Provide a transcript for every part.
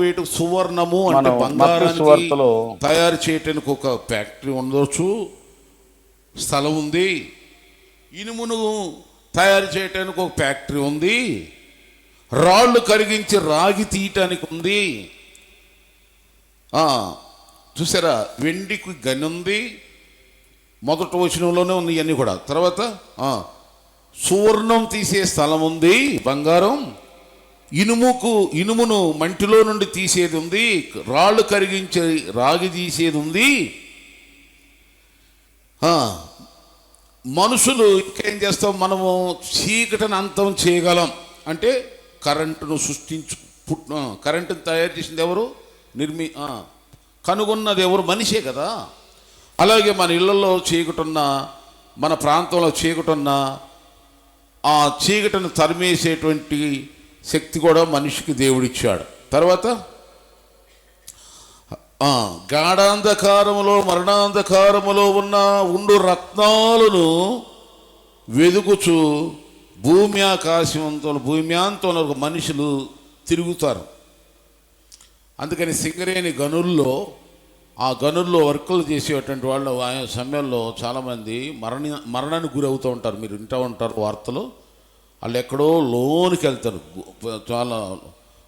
వీటి సువర్ణము అంటే బంగారానికి తయారు చేయటానికి ఒక ఫ్యాక్టరీ ఉండవచ్చు, స్థలం ఉంది. ఇనుమును తయారు చేయటానికి ఒక ఫ్యాక్టరీ ఉంది. రాళ్ళు కరిగించి రాగి తీయటానికి ఉంది. చూసారా, వెండికి గని ఉంది. మొదటి వచనంలోనే ఉంది ఇవన్నీ కూడా. తర్వాత సువర్ణం తీసే స్థలం ఉంది, బంగారం. ఇనుమును మంటిలో నుండి తీసేది ఉంది. రాళ్ళు కరిగించే రాగి తీసేది ఉంది. మనుషులు ఇంకేం చేస్తాం, మనము చీకటిని అంతం చేయగలం అంటే కరెంటును కరెంటును తయారు చేసింది ఎవరు? కనుగొన్నది ఎవరు? మనిషే కదా. అలాగే మన ఇళ్లలో చీకటున్న, మన ప్రాంతంలో చీకటున్న ఆ చీకటిని తరిమేసేటువంటి శక్తి కూడా మనిషికి దేవుడిచ్చాడు. తర్వాత గాఢాంధకారములో మరణాంధకారములో ఉండు రత్నాలను వెదుకుచు భూమ్యాంతంలో మనుషులు తిరుగుతారు. అందుకని సింగరేణి గనుల్లో, ఆ గనుల్లో వర్కులు చేసేటువంటి వాళ్ళు ఆయా సమయంలో చాలామంది మరణానికి గురవుతూ ఉంటారు. మీరు వింటూ ఉంటారు వార్తలు. వాళ్ళు ఎక్కడో లోనికి వెళ్తారు, చాలా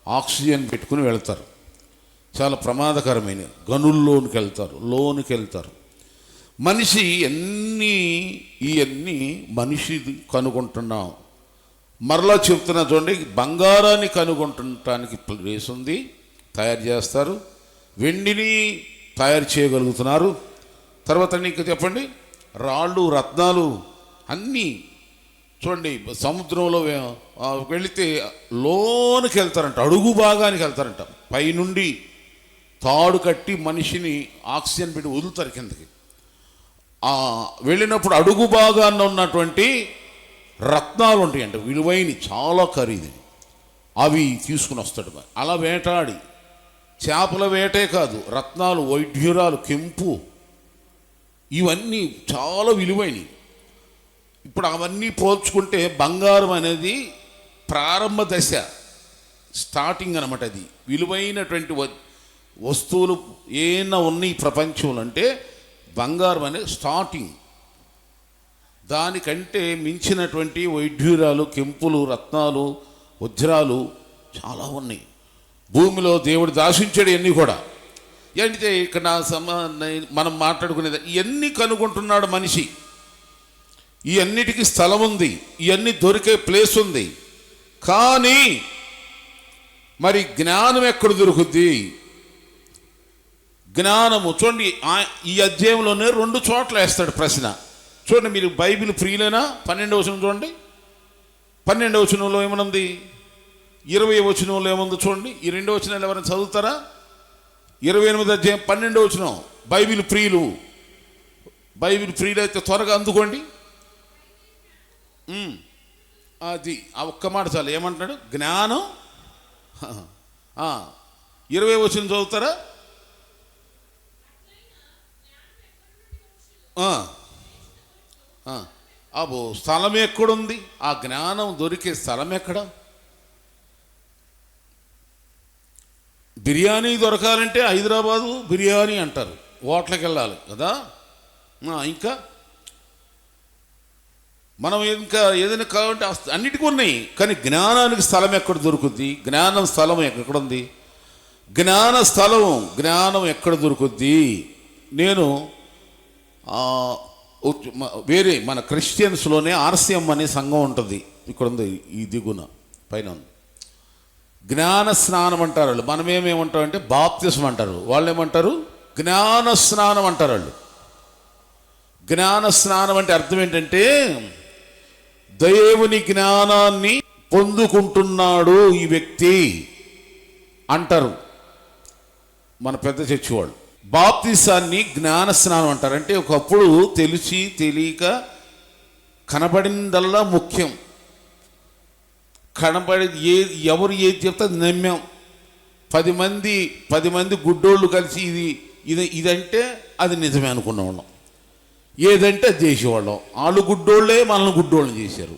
ఆక్సిజన్ పెట్టుకుని వెళ్తారు. చాలా ప్రమాదకరమైన గనుల్లోనికి వెళ్తారు. మనిషి ఇవన్నీ మనిషి కనుగొంటున్నాం. మరలా చెప్తున్నా చూడండి, బంగారాన్ని కనుగొనటానికి ప్లేస్ ఉంది, తయారు చేస్తారు. వెండిని తయారు చేయగలుగుతున్నారు. తర్వాత నీకు చెప్పండి, రాళ్ళు రత్నాలు అన్నీ చూడండి. సముద్రంలో వెళితే లోనికి వెళ్తారంట, అడుగు భాగానికి వెళ్తారంట. పైనుండి తాడు కట్టి మనిషిని ఆక్సిజన్ పెట్టి వదులుతారు కిందకి. వెళ్ళినప్పుడు అడుగు భాగాన్ని ఉన్నటువంటి రత్నాలు ఉంటాయంట, విలువైన, చాలా ఖరీదు. అవి తీసుకుని వస్తాడు. అలా వేటాడి, చేపల వేటే కాదు, రత్నాలు, వైఢ్యురాలు, కెంపు, ఇవన్నీ చాలా విలువైనవి. ఇప్పుడు అవన్నీ పోల్చుకుంటే బంగారం అనేది ప్రారంభ దశ, స్టార్టింగ్ అనమాట. అది విలువైనటువంటి వస్తువులు ఏమైనా ఉన్నాయి ప్రపంచంలో అంటే బంగారం అనేది స్టార్టింగ్. దానికంటే మించినటువంటి వైఢ్యురాలు, కెంపులు, రత్నాలు, వజ్రాలు చాలా ఉన్నాయి. భూమిలో దేవుడు దాచించాడు ఇవన్నీ కూడా. అంటే ఇక్కడ మనం మాట్లాడుకునేది ఇవన్నీ కనుగొంటున్నాడు మనిషి. ఈ అన్నిటికీ స్థలం ఉంది, ఇవన్నీ దొరికే ప్లేస్ ఉంది. కానీ మరి జ్ఞానం ఎక్కడ దొరుకుద్ది? జ్ఞానము చూడండి, ఈ అధ్యాయంలోనే 2 చోట్ల వేస్తాడు ప్రశ్న. చూడండి, మీరు బైబిల్ ప్రియులైనా 12వ వచనం చూడండి. 12వ వచనంలో ఏమనుంది, 20వ వచనంలో ఏముంది చూడండి. ఈ 2 వచనాలు ఎవరైనా చదువుతారా? 28వ అధ్యాయం 12వ వచనం. బైబిల్ ప్రియులు అయితే త్వరగా అందుకోండి. అది ఆ ఒక్క మాట చాలు. ఏమంటున్నాడు? జ్ఞానం. 20వ వచనం చదువుతారా? అబ్బో, స్థలం ఎక్కడుంది? ఆ జ్ఞానం దొరికే స్థలం ఎక్కడ? బిర్యానీ దొరకాలంటే హైదరాబాదు బిర్యానీ అంటారు, హోటల్కి వెళ్ళాలి కదా. ఇంకా మనం ఇంకా ఏదైనా కావాలంటే అన్నిటికీ ఉన్నాయి. కానీ జ్ఞానానికి స్థలం ఎక్కడ దొరుకుద్ది? జ్ఞానం స్థలం ఎక్కడుంది? జ్ఞానం ఎక్కడ దొరుకుద్ది? నేను వేరే మన క్రిస్టియన్స్లోనే ఆర్సిఎం అనే సంఘం ఉంటుంది, ఇక్కడ ఉంది, ఈ దిగున పైన ఉంది. జ్ఞాన స్నానం అంటారు వాళ్ళు. మనం ఏమేమంటామంటే బాప్తిసం అంటారు, వాళ్ళు ఏమంటారు? జ్ఞాన స్నానం అంటారు వాళ్ళు. జ్ఞాన స్నానం అంటే అర్థం ఏంటంటే దేవుని జ్ఞానాన్ని పొందుకుంటున్నాడు ఈ వ్యక్తి అంటారు మన పెద్ద చర్చి వాళ్ళు. బాప్తిసాన్ని జ్ఞాన స్నానం అంటారు. అంటే ఒకప్పుడు తెలిసి తెలియక కనబడిందల్లా ముఖ్యం, ఎవరు ఏది చెప్తే అది నమ్మాం. 10 మంది గుడ్డోళ్ళు కలిసి ఇదంటే అది నిజమే అనుకునేవాళ్ళం, ఏదంటే అది చేసేవాళ్ళం. వాళ్ళు గుడ్డోళ్ళే మనల్ని గుడ్డోళ్ళని చేశారు,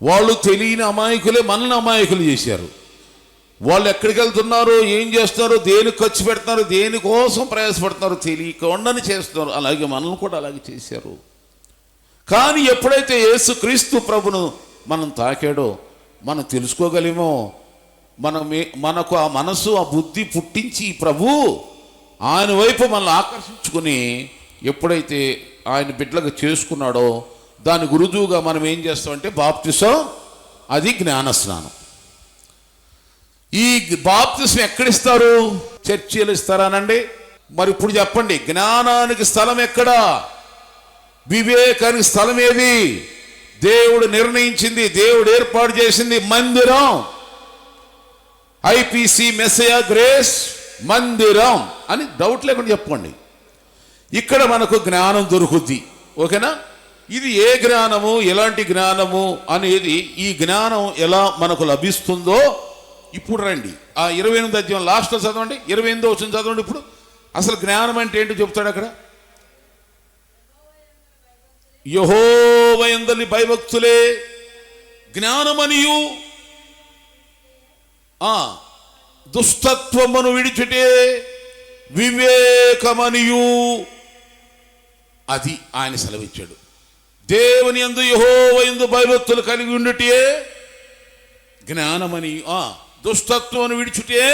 వాళ్ళు తెలియని అమాయకులే మనల్ని అమాయకులు చేశారు. వాళ్ళు ఎక్కడికి వెళ్తున్నారో, ఏం చేస్తున్నారో, దేనికి ఖర్చు పెడుతున్నారు, దేనికోసం ప్రయాసపడుతున్నారో తెలియకుండానే చేస్తున్నారు. అలాగే మనల్ని కూడా అలాగే చేశారు. కానీ ఎప్పుడైతే యేసుక్రీస్తు ప్రభును మనం తాకాడో, మనం తెలుసుకోగలిమో, మనకు ఆ మనసు, ఆ బుద్ధి పుట్టించి ప్రభు ఆయన వైపు మనల్ని ఆకర్షించుకుని ఎప్పుడైతే ఆయన బిడ్డలకు చేసుకున్నాడో, దాని గురుజువుగా మనం ఏం చేస్తామంటే బాప్తిసం, అది జ్ఞానస్నానం. ఈ బాప్తిసం ఎక్కడిస్తారు? చర్చిలు ఇస్తారానండి? మరి ఇప్పుడు చెప్పండి, జ్ఞానానికి స్థలం ఎక్కడా? వివేకానికి స్థలం ఏది? దేవుడు నిర్ణయించింది, దేవుడు ఏర్పాటు చేసింది మందిరం. ఐపీసీ మెస్సయా గ్రేస్ మందిరం అని డౌట్ లేకుండా చెప్పండి. ఇక్కడ మనకు జ్ఞానం దొరుకుద్ది. ఓకేనా? ఇది ఏ జ్ఞానము, ఎలాంటి జ్ఞానము అనేది, ఈ జ్ఞానం ఎలా మనకు లభిస్తుందో ఇప్పుడు రండి. ఆ 28వ అధ్యాయం లాస్ట్లో చదవండి, 28వ వచనం చదవండి. ఇప్పుడు అసలు జ్ఞానం అంటే ఏంటో చెప్తాడు అక్కడ. యెహోవా యందలి భయభక్తులే జ్ఞానమనియు, దుష్టత్వమును విడిచుటే వివేకమనియు, అది ఆయన సెలవిచ్చాడు. దేవుని యందు, యెహోవా యందు భయభక్తులు కలిగి ఉండుటే జ్ఞానమని, దుష్టత్వమును విడిచుటే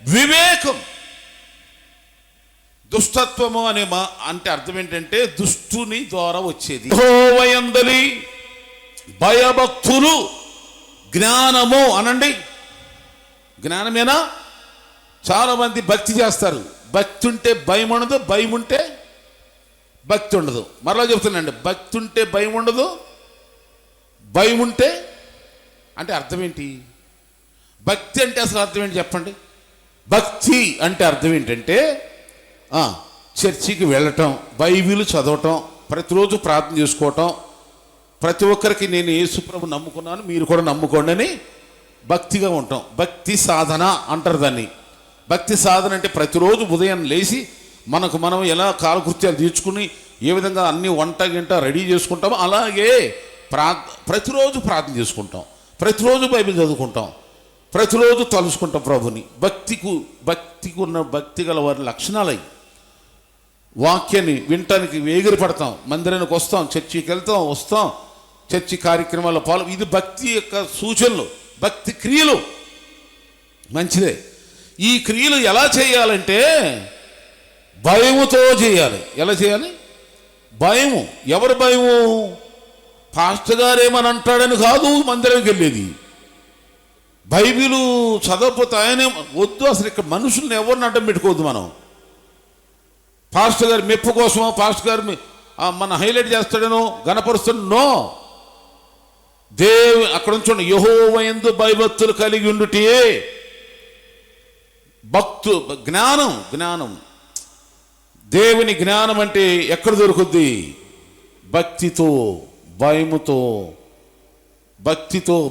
వివేకం. దుష్టత్వము అనే అంటే అర్థం ఏంటంటే దుష్టుని ద్వారా వచ్చేది. యెహోవా యందలి భయభక్తులు జ్ఞానము అనండి. జ్ఞానమేనా? చాలా మంది భక్తి చేస్తారు. భక్తి ఉంటే భయం ఉండదు, భయం ఉంటే భక్తి ఉండదు. మరలా చెప్తున్నాండి, భక్తి ఉంటే భయం ఉండదు, భయం ఉంటే అంటే అర్థం ఏంటి? భక్తి అంటే అసలు అర్థం ఏంటి చెప్పండి? భక్తి అంటే అర్థం ఏంటంటే చర్చికి వెళ్ళటం, బైబిల్ చదవటం, ప్రతిరోజు ప్రార్థన చేసుకోవటం, ప్రతి ఒక్కరికి నేను యేసుప్రభు నమ్ముకున్నాను, మీరు కూడా నమ్ముకోండి అని భక్తిగా ఉంటాం. భక్తి సాధన అంటారు దాన్ని. భక్తి సాధన అంటే ప్రతిరోజు ఉదయం లేచి మనం ఎలా కాలకృత్యాలు తీర్చుకుని ఏ విధంగా అన్ని వంట గింట రెడీ చేసుకుంటామో అలాగే ప్రతిరోజు ప్రార్థన చేసుకుంటాం, ప్రతిరోజు బైబిల్ చదువుకుంటాం, ప్రతిరోజు తలుసుకుంటాం ప్రభుని. భక్తికి ఉన్న భక్తి గల వారి లక్షణాలయ్యి. వాక్యాన్ని వినటానికి వేగిరి పడతాం, మందిరానికి వస్తాం, చర్చికి వెళ్తాం, వస్తాం, చర్చి కార్యక్రమాల్లో ఇది భక్తి యొక్క సూచనలు, భక్తి క్రియలు. మంచిదే. ఈ క్రియలు ఎలా చేయాలంటే భయముతో చేయాలి. ఎలా చేయాలి? భయము. ఎవరు భయము? పాస్టర్ గారు ఏమని అంటాడని కాదు మందిరానికి వెళ్ళేది. బైబిలు చదవకపోతే ఆయనే వద్దు. అసలు ఇక్కడ మనుషుల్ని ఎవరిని అడ్డం పెట్టుకోవద్దు మనం. పాస్టర్ గారు మెప్పు కోసమో, పాస్టర్ గారు మన హైలైట్ చేస్తాడనో, గణపరుస్తాడనో. అక్కడ ఉంచండి, యెహోవా యందు భయభక్తులు కలిగి ఉండుటే జ్ఞానం. దేవుని జ్ఞానం అంటే ఎక్కడ దొరుకుద్ది? భక్తితో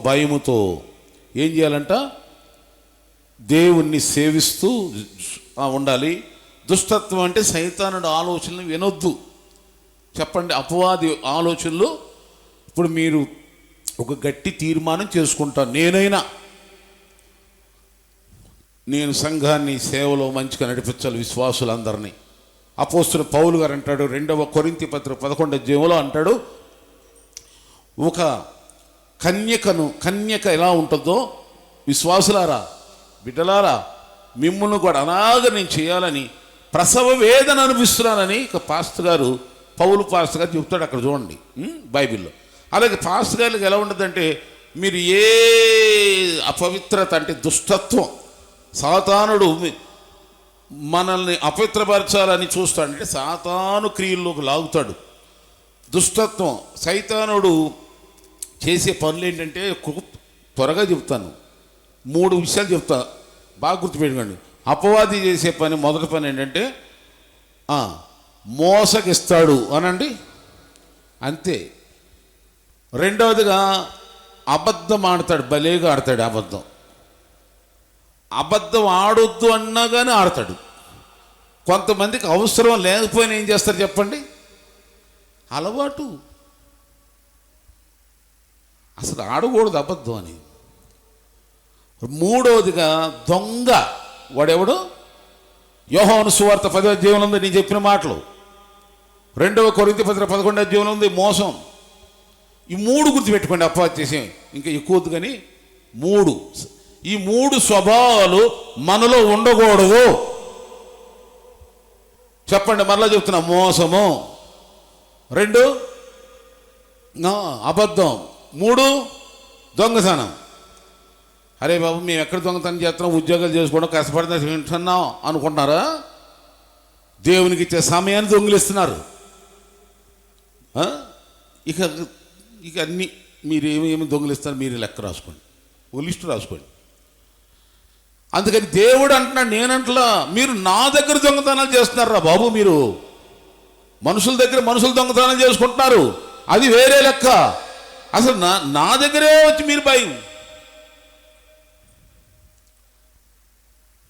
భయముతో ఏం చేయాలంట? దేవుణ్ణి సేవిస్తూ ఉండాలి. దుష్టత్వం అంటే సైతానుడి ఆలోచనలు వినొద్దు. చెప్పండి, అపవాది ఆలోచనలు. ఇప్పుడు మీరు ఒక గట్టి తీర్మానం చేసుకుంటాను, నేను సంఘాన్ని సేవలో మంచిగా నడిపించాలి, విశ్వాసులందరినీ. అపోస్తలుడు పౌలు గారు అంటాడు, 2వ కొరింథీ పత్రిక 11వ అధ్యాయంలో అంటాడు, ఒక కన్యక ఎలా ఉంటుందో, విశ్వాసులారా, బిడ్డలారా, మిమ్మల్ని కూడా అలాగే నేను చేయాలని ప్రసవ వేదన అనిపిస్తున్నానని పాస్టర్ గారు, పౌలు పాస్టర్ గారు చెప్తాడు. అక్కడ చూడండి బైబిల్లో. అలాగే పాస్టర్ గారికి ఎలా ఉంటుందంటే, మీరు ఏ అపవిత్రత అంటే దుష్టత్వం, సాతానుడు మనల్ని అపవిత్రపరచాలని చూస్తాడు. అంటే సాతాను క్రియల్లోకి లాగుతాడు. దుష్టత్వం, సైతానుడు చేసే పనులు ఏంటంటే త్వరగా చెప్తాను, 3 విషయాలు చెప్తా, బాగా గుర్తుపెట్టుకోండి. అపవాది చేసే పని, మొదటి పని ఏంటంటే మోసగిస్తాడు అనండి, అంతే. రెండవదిగా అబద్ధం ఆడతాడు, భలేగా ఆడతాడు. అబద్ధం ఆడొద్దు అన్నా కానీ ఆడతాడు. కొంతమందికి అవసరం లేకపోయినా ఏం చేస్తారు చెప్పండి? అలవాటు. అసలు ఆడకూడదు అబద్ధం అని. మూడవదిగా దొంగ. వాడెవడు? యోహాను సువార్త 10వ అధ్యాయంలో ఉంది నేను చెప్పిన మాటలు. 2 కొరింథీ పత్రిక 11వ అధ్యాయంలో ఉంది మోసం. ఈ 3 గుర్తుపెట్టుకోండి, అపవాది చేసే ఇంకా ఎక్కువ వద్దు కానీ 3. ఈ 3 స్వభావాలు మనలో ఉండకూడదు. చెప్పండి, మరలా చెప్తున్నా. మోసము, 2 అబద్ధం, 3 దొంగతనం. అరే బాబు, మేము ఎక్కడ దొంగతనం చేస్తున్నాం, ఉద్యోగాలు చేసుకోవడం కష్టపడిన వింటున్నాం అనుకుంటున్నారా? దేవునికి ఇచ్చే సమయాన్ని దొంగిలిస్తున్నారు. ఇక ఇక అన్నీ మీరు ఏమేమి దొంగిలిస్తారు మీరు లెక్క రాసుకోండి, ఓ లిస్టు రాసుకోండి. అందుకని దేవుడు అంటున్నాడు, నేనంటలా మీరు నా దగ్గర దొంగతనాలు చేస్తున్నారా బాబు. మీరు మనుషుల దగ్గర మనుషులు దొంగతనాలు చేసుకుంటున్నారు, అది వేరే లెక్క. అసలు నా దగ్గరే వచ్చి మీరు భయం.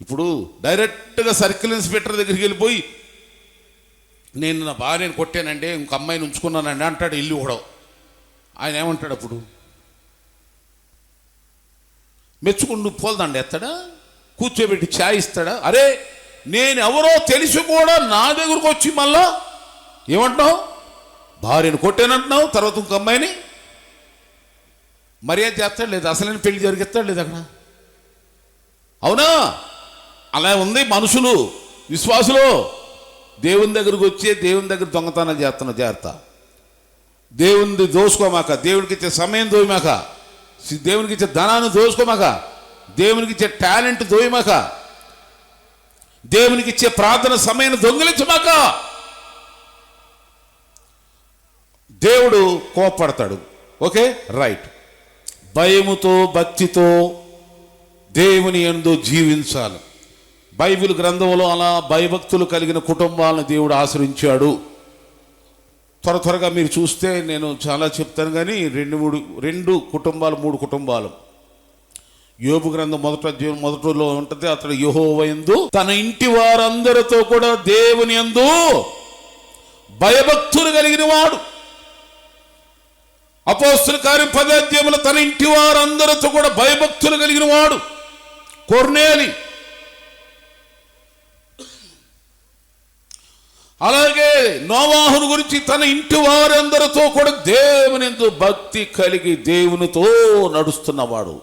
ఇప్పుడు డైరెక్ట్గా సర్కిల్ ఇన్స్పెక్టర్ దగ్గరికి వెళ్ళిపోయి నేను నా భార్యను కొట్టానంటే ఇంక అమ్మాయిని ఉంచుకున్నానండి అంటాడు. ఇల్లు కూడా ఆయన ఏమంటాడు? అప్పుడు మెచ్చుకుంటూ పోల్దండి ఎత్తాడా? కూర్చోబెట్టి ఛాయ్ ఇస్తాడా? అరే నేను ఎవరో తెలిసి కూడా నా దగ్గరకు వచ్చి మళ్ళా ఏమంటున్నావు? భార్యను కొట్టానంటున్నావు, తర్వాత ఇంక అమ్మాయిని మర్యాద చేస్తాడు లేదు, అసలైన పెళ్లి జరిగిస్తాడు లేదు అక్కడ. అవునా? అలా ఉంది మనుషులు, విశ్వాసులు. దేవుని దగ్గరకు వచ్చే దేవుని దగ్గర దొంగతనాలు చేస్తున్నారు. జాగ్రత్త. దేవుని దోసుకోమాక, దేవునికి ఇచ్చే సమయం దోయమాక, దేవునికి ఇచ్చే ధనాన్ని దోసుకోమాక, దేవునికి ఇచ్చే టాలెంట్ దోయమాక, దేవునికి ఇచ్చే ప్రార్థన సమయాన్ని దొంగిలించమాక. దేవుడు కోపడతాడు. Okay, right. భయముతో భక్తితో దేవుని యందు జీవించాలి. బైబిల్ గ్రంథంలో అలా భయభక్తులు కలిగిన కుటుంబాలను దేవుడు ఆశ్రయించాడు. త్వరగా మీరు చూస్తే నేను చాలా చెప్తాను కానీ 2 కుటుంబాలు 3 కుటుంబాలు. యోబు గ్రంథం 1వ అధ్యాయం 1లో ఉంటుంది, అతడు యెహోవా యందు తన ఇంటి వారందరితో కూడా దేవుని యందు భయభక్తులు కలిగిన వాడు. అపోస్తలుల కార్యం 10వ అధ్యాయంలో తన ఇంటి వారందరితో కూడా భయభక్తులు కలిగిన వాడు కొర్నేలి. అలాగే నోవాహును గురించి తన ఇంటి వారందరితో కూడా దేవుని యందు భక్తి కలిగి దేవునితో నడుస్తున్నవాడు.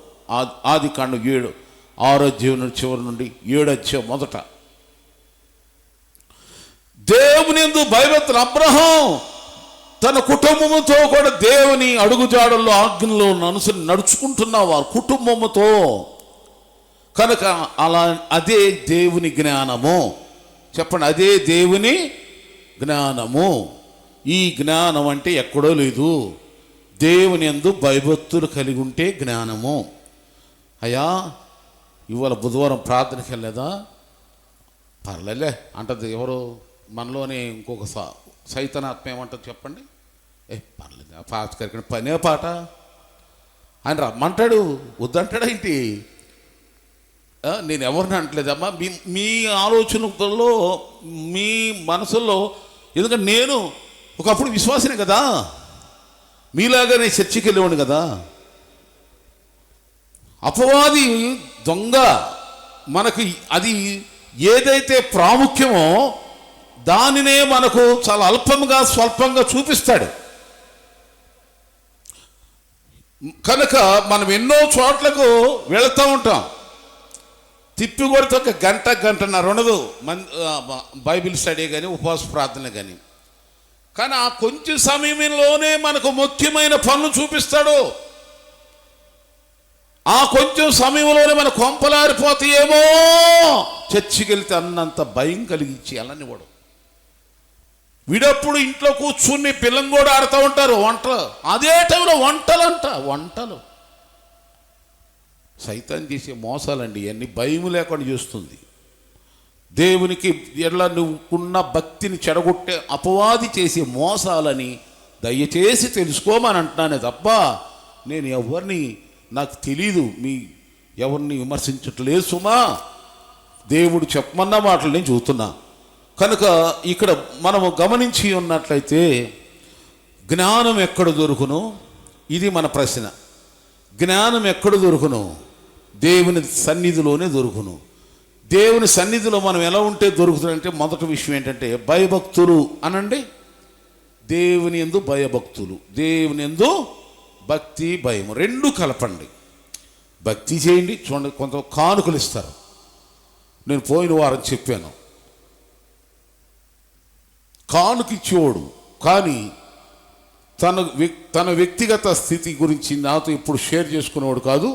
ఆదికాండం 6వ అధ్యాయం చివరి నుండి 7వ అధ్యాయం మొదట దేవుని యందు భయభక్తులు. అబ్రహాం తన కుటుంబముతో కూడా దేవుని అడుగుజాడల్లో ఆజ్ఞలో నడుచుకుంటున్నవారు కుటుంబముతో. కనుక అలా అదే దేవుని జ్ఞానము. చెప్పండి, అదే దేవుని జ్ఞానము. ఈ జ్ఞానం అంటే ఎక్కడో లేదు, దేవుని యందు భయభక్తులు కలిగి ఉంటే జ్ఞానము. అయ్యా ఇవాళ బుధవారం ప్రార్థనకి వెళ్ళలేదా? పర్లేలే అంటది. ఎవరు మనలోనే ఇంకొక సైతనాత్మ ఏమంటుంది చెప్పండి? పర్లేదు పాస్కరికి పనే పాట ఆయన రమ్మంటాడు, వద్దంటాడా ఏంటి? నేను ఎవరిని అంటలేదమ్మా, మీ ఆలోచనలో మీ మనసులో. ఎందుకంటే నేను ఒకప్పుడు విశ్వాసనే కదా, మీలాగా నేను చర్చికి వెళ్ళేవాడిని కదా. అపవాది దొంగ మనకు అది ఏదైతే ప్రాముఖ్యమో దానినే మనకు చాలా అల్పంగా స్వల్పంగా చూపిస్తాడు. కనుక మనం ఎన్నో చోట్లకు వెళుతూ ఉంటాం, తిప్పి కొడితే ఒక గంటన్నర ఉండదు బైబిల్ స్టడీ కానీ ఉపవాస ప్రార్థన కానీ. కానీ ఆ కొంచెం సమయంలోనే మనకు ముఖ్యమైన పనులు చూపిస్తాడు. ఆ కొంచెం సమయంలోనే మన కొంపలారిపోతాయేమో చర్చికి వెళ్తే అన్నంత భయం కలిగించి అలాని వాడు. వీడప్పుడు ఇంట్లో కూర్చుని పిల్లం కూడా ఆడుతూ ఉంటారు వంటలు. అదే టైంలో వంటలు సైతాన్ చేసే మోసాలండి. ఇవన్నీ భయం లేకుండా చేస్తుంది. దేవునికి ఎట్లా నువ్వుకున్న భక్తిని చెడగొట్టే అపవాది చేసే మోసాలని దయచేసి తెలుసుకోమని అంటున్నానే తప్ప నేను ఎవరిని నాకు తెలీదు, ఎవరిని విమర్శించట్లేదు సుమా. దేవుడు చెప్పమన్న మాటలు నేను చూస్తున్నా. కనుక ఇక్కడ మనము గమనించి ఉన్నట్లయితే జ్ఞానం ఎక్కడ దొరుకును? ఇది మన ప్రశ్న. జ్ఞానం ఎక్కడ దొరుకును? దేవుని సన్నిధిలోనే దొరుకును. దేవుని సన్నిధిలో మనం ఎలా ఉంటే దొరుకుతుందంటే మొదటి విషయం ఏంటంటే భయభక్తులు అనండి. దేవుని యందు భయభక్తులు, దేవుని యందు భక్తి భయం రెండు కలపండి. భక్తి చేయండి. చూడండి, కొంత కానుకలు ఇస్తారు. నేను పోయిన వారం చెప్పాను, కానుక ఇచ్చేవాడు కానీ తన వ్యక్తిగత స్థితి గురించి నాతో ఇప్పుడు షేర్ చేసుకునేవాడు కాదు,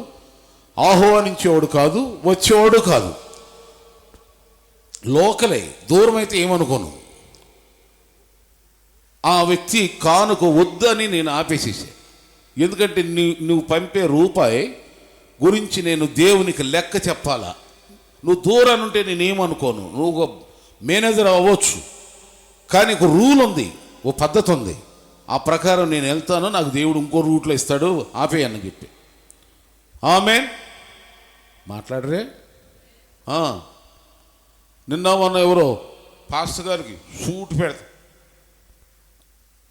ఆహ్వానించేవాడు కాదు, వచ్చేవాడు కాదు. లోకలే, దూరం అయితే ఏమనుకోను. ఆ వ్యక్తి కానుక వద్దని నేను ఆపేసేసాను. ఎందుకంటే నువ్వు పంపే రూపాయి గురించి నేను దేవునికి లెక్క చెప్పాలా. నువ్వు దూరాన్ని ఉంటే నేనేమనుకోను, నువ్వు ఒక మేనేజర్ అవ్వచ్చు, కానీ ఒక రూల్ ఉంది, ఓ పద్ధతి ఉంది. ఆ ప్రకారం నేను వెళ్తాను, నాకు దేవుడు ఇంకో రూట్లో ఇస్తాడు, ఆపేయని చెప్పి. ఆమేన్. మాట్లాడరే. నిన్న మొన్న ఎవరో పాస్టర్ గారికి సూట్ పెడతా,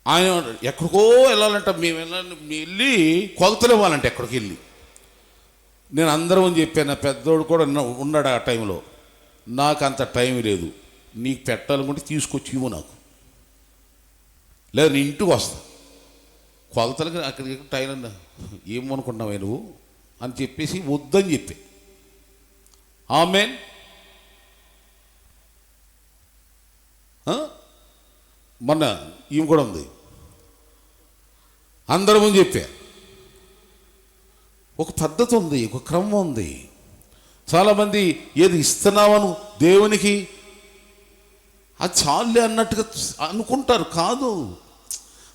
ఆయన ఎక్కడికో వెళ్ళాలంట, మేము వెళ్ళి కొలతలు ఇవ్వాలంటే ఎక్కడికి వెళ్ళి. నేను అందరం అని చెప్పాను, పెద్దోడు కూడా ఉన్నాడు ఆ టైంలో. నాకు అంత టైం లేదు, నీకు పెట్టాలనుకుంటే తీసుకొచ్చి ఇవ్వు నాకు, లేదా నీ ఇంటికి వస్తా, కొలతలకి అక్కడికి టైం ఏమనుకుంటున్నావే నువ్వు అని చెప్పేసి వద్దని చెప్పి. ఆమేన్. మొన్న ఈమె కూడా ఉంది, అందరం అని చెప్పా. ఒక పద్ధతి ఉంది, ఒక క్రమం ఉంది. చాలామంది ఏది ఇస్తున్నావను దేవునికి అది చాలే అన్నట్టుగా అనుకుంటారు. కాదు,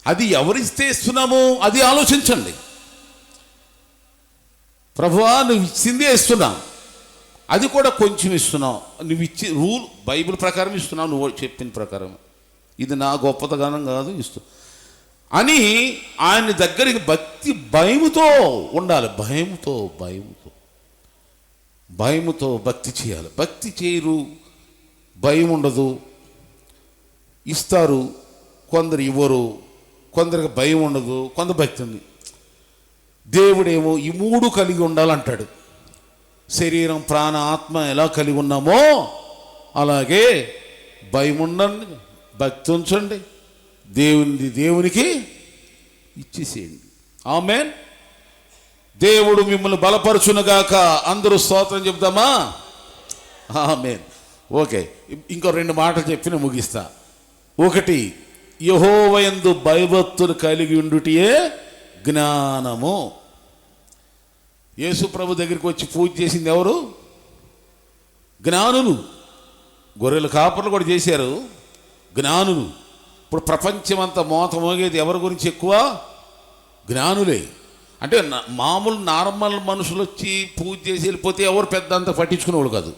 అది ఎవరిస్తే ఇస్తున్నామో అది ఆలోచించండి. ప్రభువా నువ్వు ఇచ్చిందే ఇస్తున్నావు, అది కూడా కొంచెం ఇస్తున్నావు, నువ్వు ఇచ్చి రూల్ బైబిల్ ప్రకారం ఇస్తున్నావు, నువ్వు చెప్పిన ప్రకారం, ఇది నా గొప్పతనం కాదు ఇస్తు అని ఆయన దగ్గరికి భక్తి భయముతో ఉండాలి. భయముతో భక్తి చేయాలి. భక్తి చేయరు, భయం ఉండదు. ఇస్తారు, కొందరు ఇవ్వరు, కొందరికి భయం ఉండదు, కొందరు భక్తి ఉంది. దేవుడేమో ఈ మూడు కలిగి ఉండాలంటాడు. శరీరం, ప్రాణ, ఆత్మ ఎలా కలిగి ఉన్నామో అలాగే భయం ఉండండి, భక్తి ఉంచండి, దేవునికి ఇచ్చేసేయండి. ఆమేన్. దేవుడు మిమ్మల్ని బలపరచునుగాక. అందరూ స్తోత్రం చెప్దామా? ఆమేన్. ఓకే, ఇంకో రెండు మాటలు చెప్పి ముగిస్తా. ఒకటి, యెహోవా యందు భయభక్తులు కలిగి ఉండుటయే జ్ఞానము. యేసు ప్రభు దగ్గరికి వచ్చి పూజ చేసింది ఎవరు? జ్ఞానులు. గొర్రెల కాపర్లు కూడా చేశారు, జ్ఞానులు. ఇప్పుడు ప్రపంచమంతా మోత మోగేది ఎవరి గురించి ఎక్కువ? జ్ఞానులే. అంటే మామూలు నార్మల్ మనుషులు వచ్చి పూజ చేసి వెళ్ళిపోతే ఎవరు పెద్ద అంత పట్టించుకునేవాడు కాదు,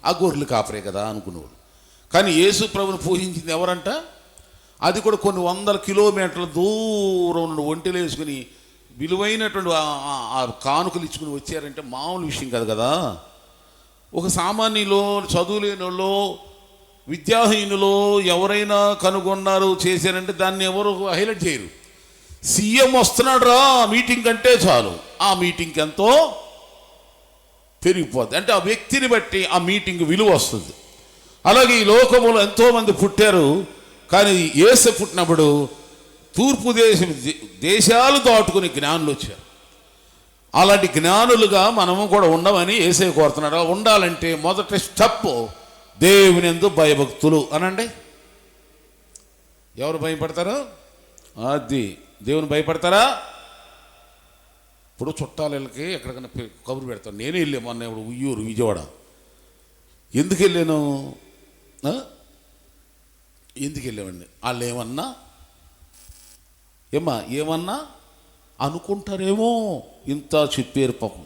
ఆ గొర్రెలు కాపరే కదా అనుకునేవాడు. కానీ యేసు ప్రభుని పూజించింది ఎవరంట? అది కూడా కొన్ని వందల కిలోమీటర్ల దూరం నుండి ఒంటెలు వేసుకుని విలువైనటువంటి ఆ కానుకలు ఇచ్చుకుని వచ్చారంటే మామూలు విషయం కాదు కదా. ఒక సామాన్యులో, చదువులేనిలో, విద్యాహీనులో ఎవరైనా కనుగొన్నారు చేశారంటే దాన్ని ఎవరు హైలైట్ చేయరు. సీఎం వస్తున్నాడు రా మీటింగ్ అంటే చాలు, ఆ మీటింగ్కి ఎంతో పెరిగిపోద్ది. అంటే ఆ వ్యక్తిని బట్టి ఆ మీటింగ్ విలువ వస్తుంది. అలాగే ఈ లోకములో ఎంతోమంది పుట్టారు, కానీ యేసు పుట్టినప్పుడు తూర్పు దేశాలు దాటుకుని జ్ఞానులు వచ్చారు. అలాంటి జ్ఞానులుగా మనము కూడా ఉండమని యేసే కోరుతున్నాడు. ఉండాలంటే మొదటి స్టెప్ దేవుని యందు భయభక్తులు అనండి. ఎవరు భయపడతారు? అది దేవుని భయపడతారా? ఇప్పుడు చుట్టాలకి ఎక్కడికైనా కబురు పెడతాను. నేనే వెళ్ళాను మొన్న, ఇప్పుడు ఉయ్యూరు, విజయవాడ. ఎందుకు వెళ్ళాను? ఎందుకు వెళ్ళామండి? వాళ్ళు ఏమన్నా అనుకుంటారేమో, ఇంత చెప్పారు పాపం.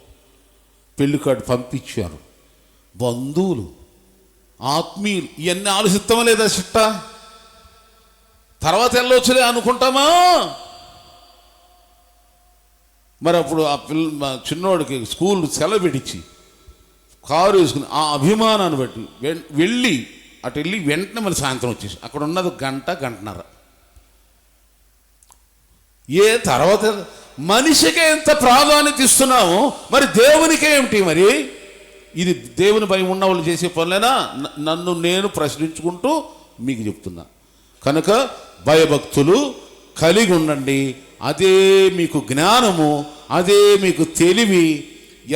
పెళ్లి కార్డు పంపించారు, బంధువులు, ఆత్మీయులు, ఇవన్నీ ఆలోచిస్తామా లేదా? చిట్ట తర్వాత వెళ్ళొచ్చులే అనుకుంటామా? మరి అప్పుడు ఆ చిన్నోడికి స్కూల్ సెలవు పెట్టించి కారు వేసుకుని ఆ అభిమానాన్ని బట్టి వెళ్ళి వెంటనే మరి సాయంత్రం వచ్చేసి అక్కడ ఉన్నది గంటన్నర. తర్వాత మనిషికే ఎంత ప్రాధాన్యత ఇస్తున్నాము, మరి దేవునికే ఏమిటి? మరి ఇది దేవుని భయం ఉన్న వాళ్ళు చేసే పనులేనా? నన్ను నేను ప్రశ్నించుకుంటూ మీకు చెప్తున్నా. కనుక భయభక్తులు కలిగి ఉండండి. అదే మీకు జ్ఞానము, అదే మీకు తెలివి.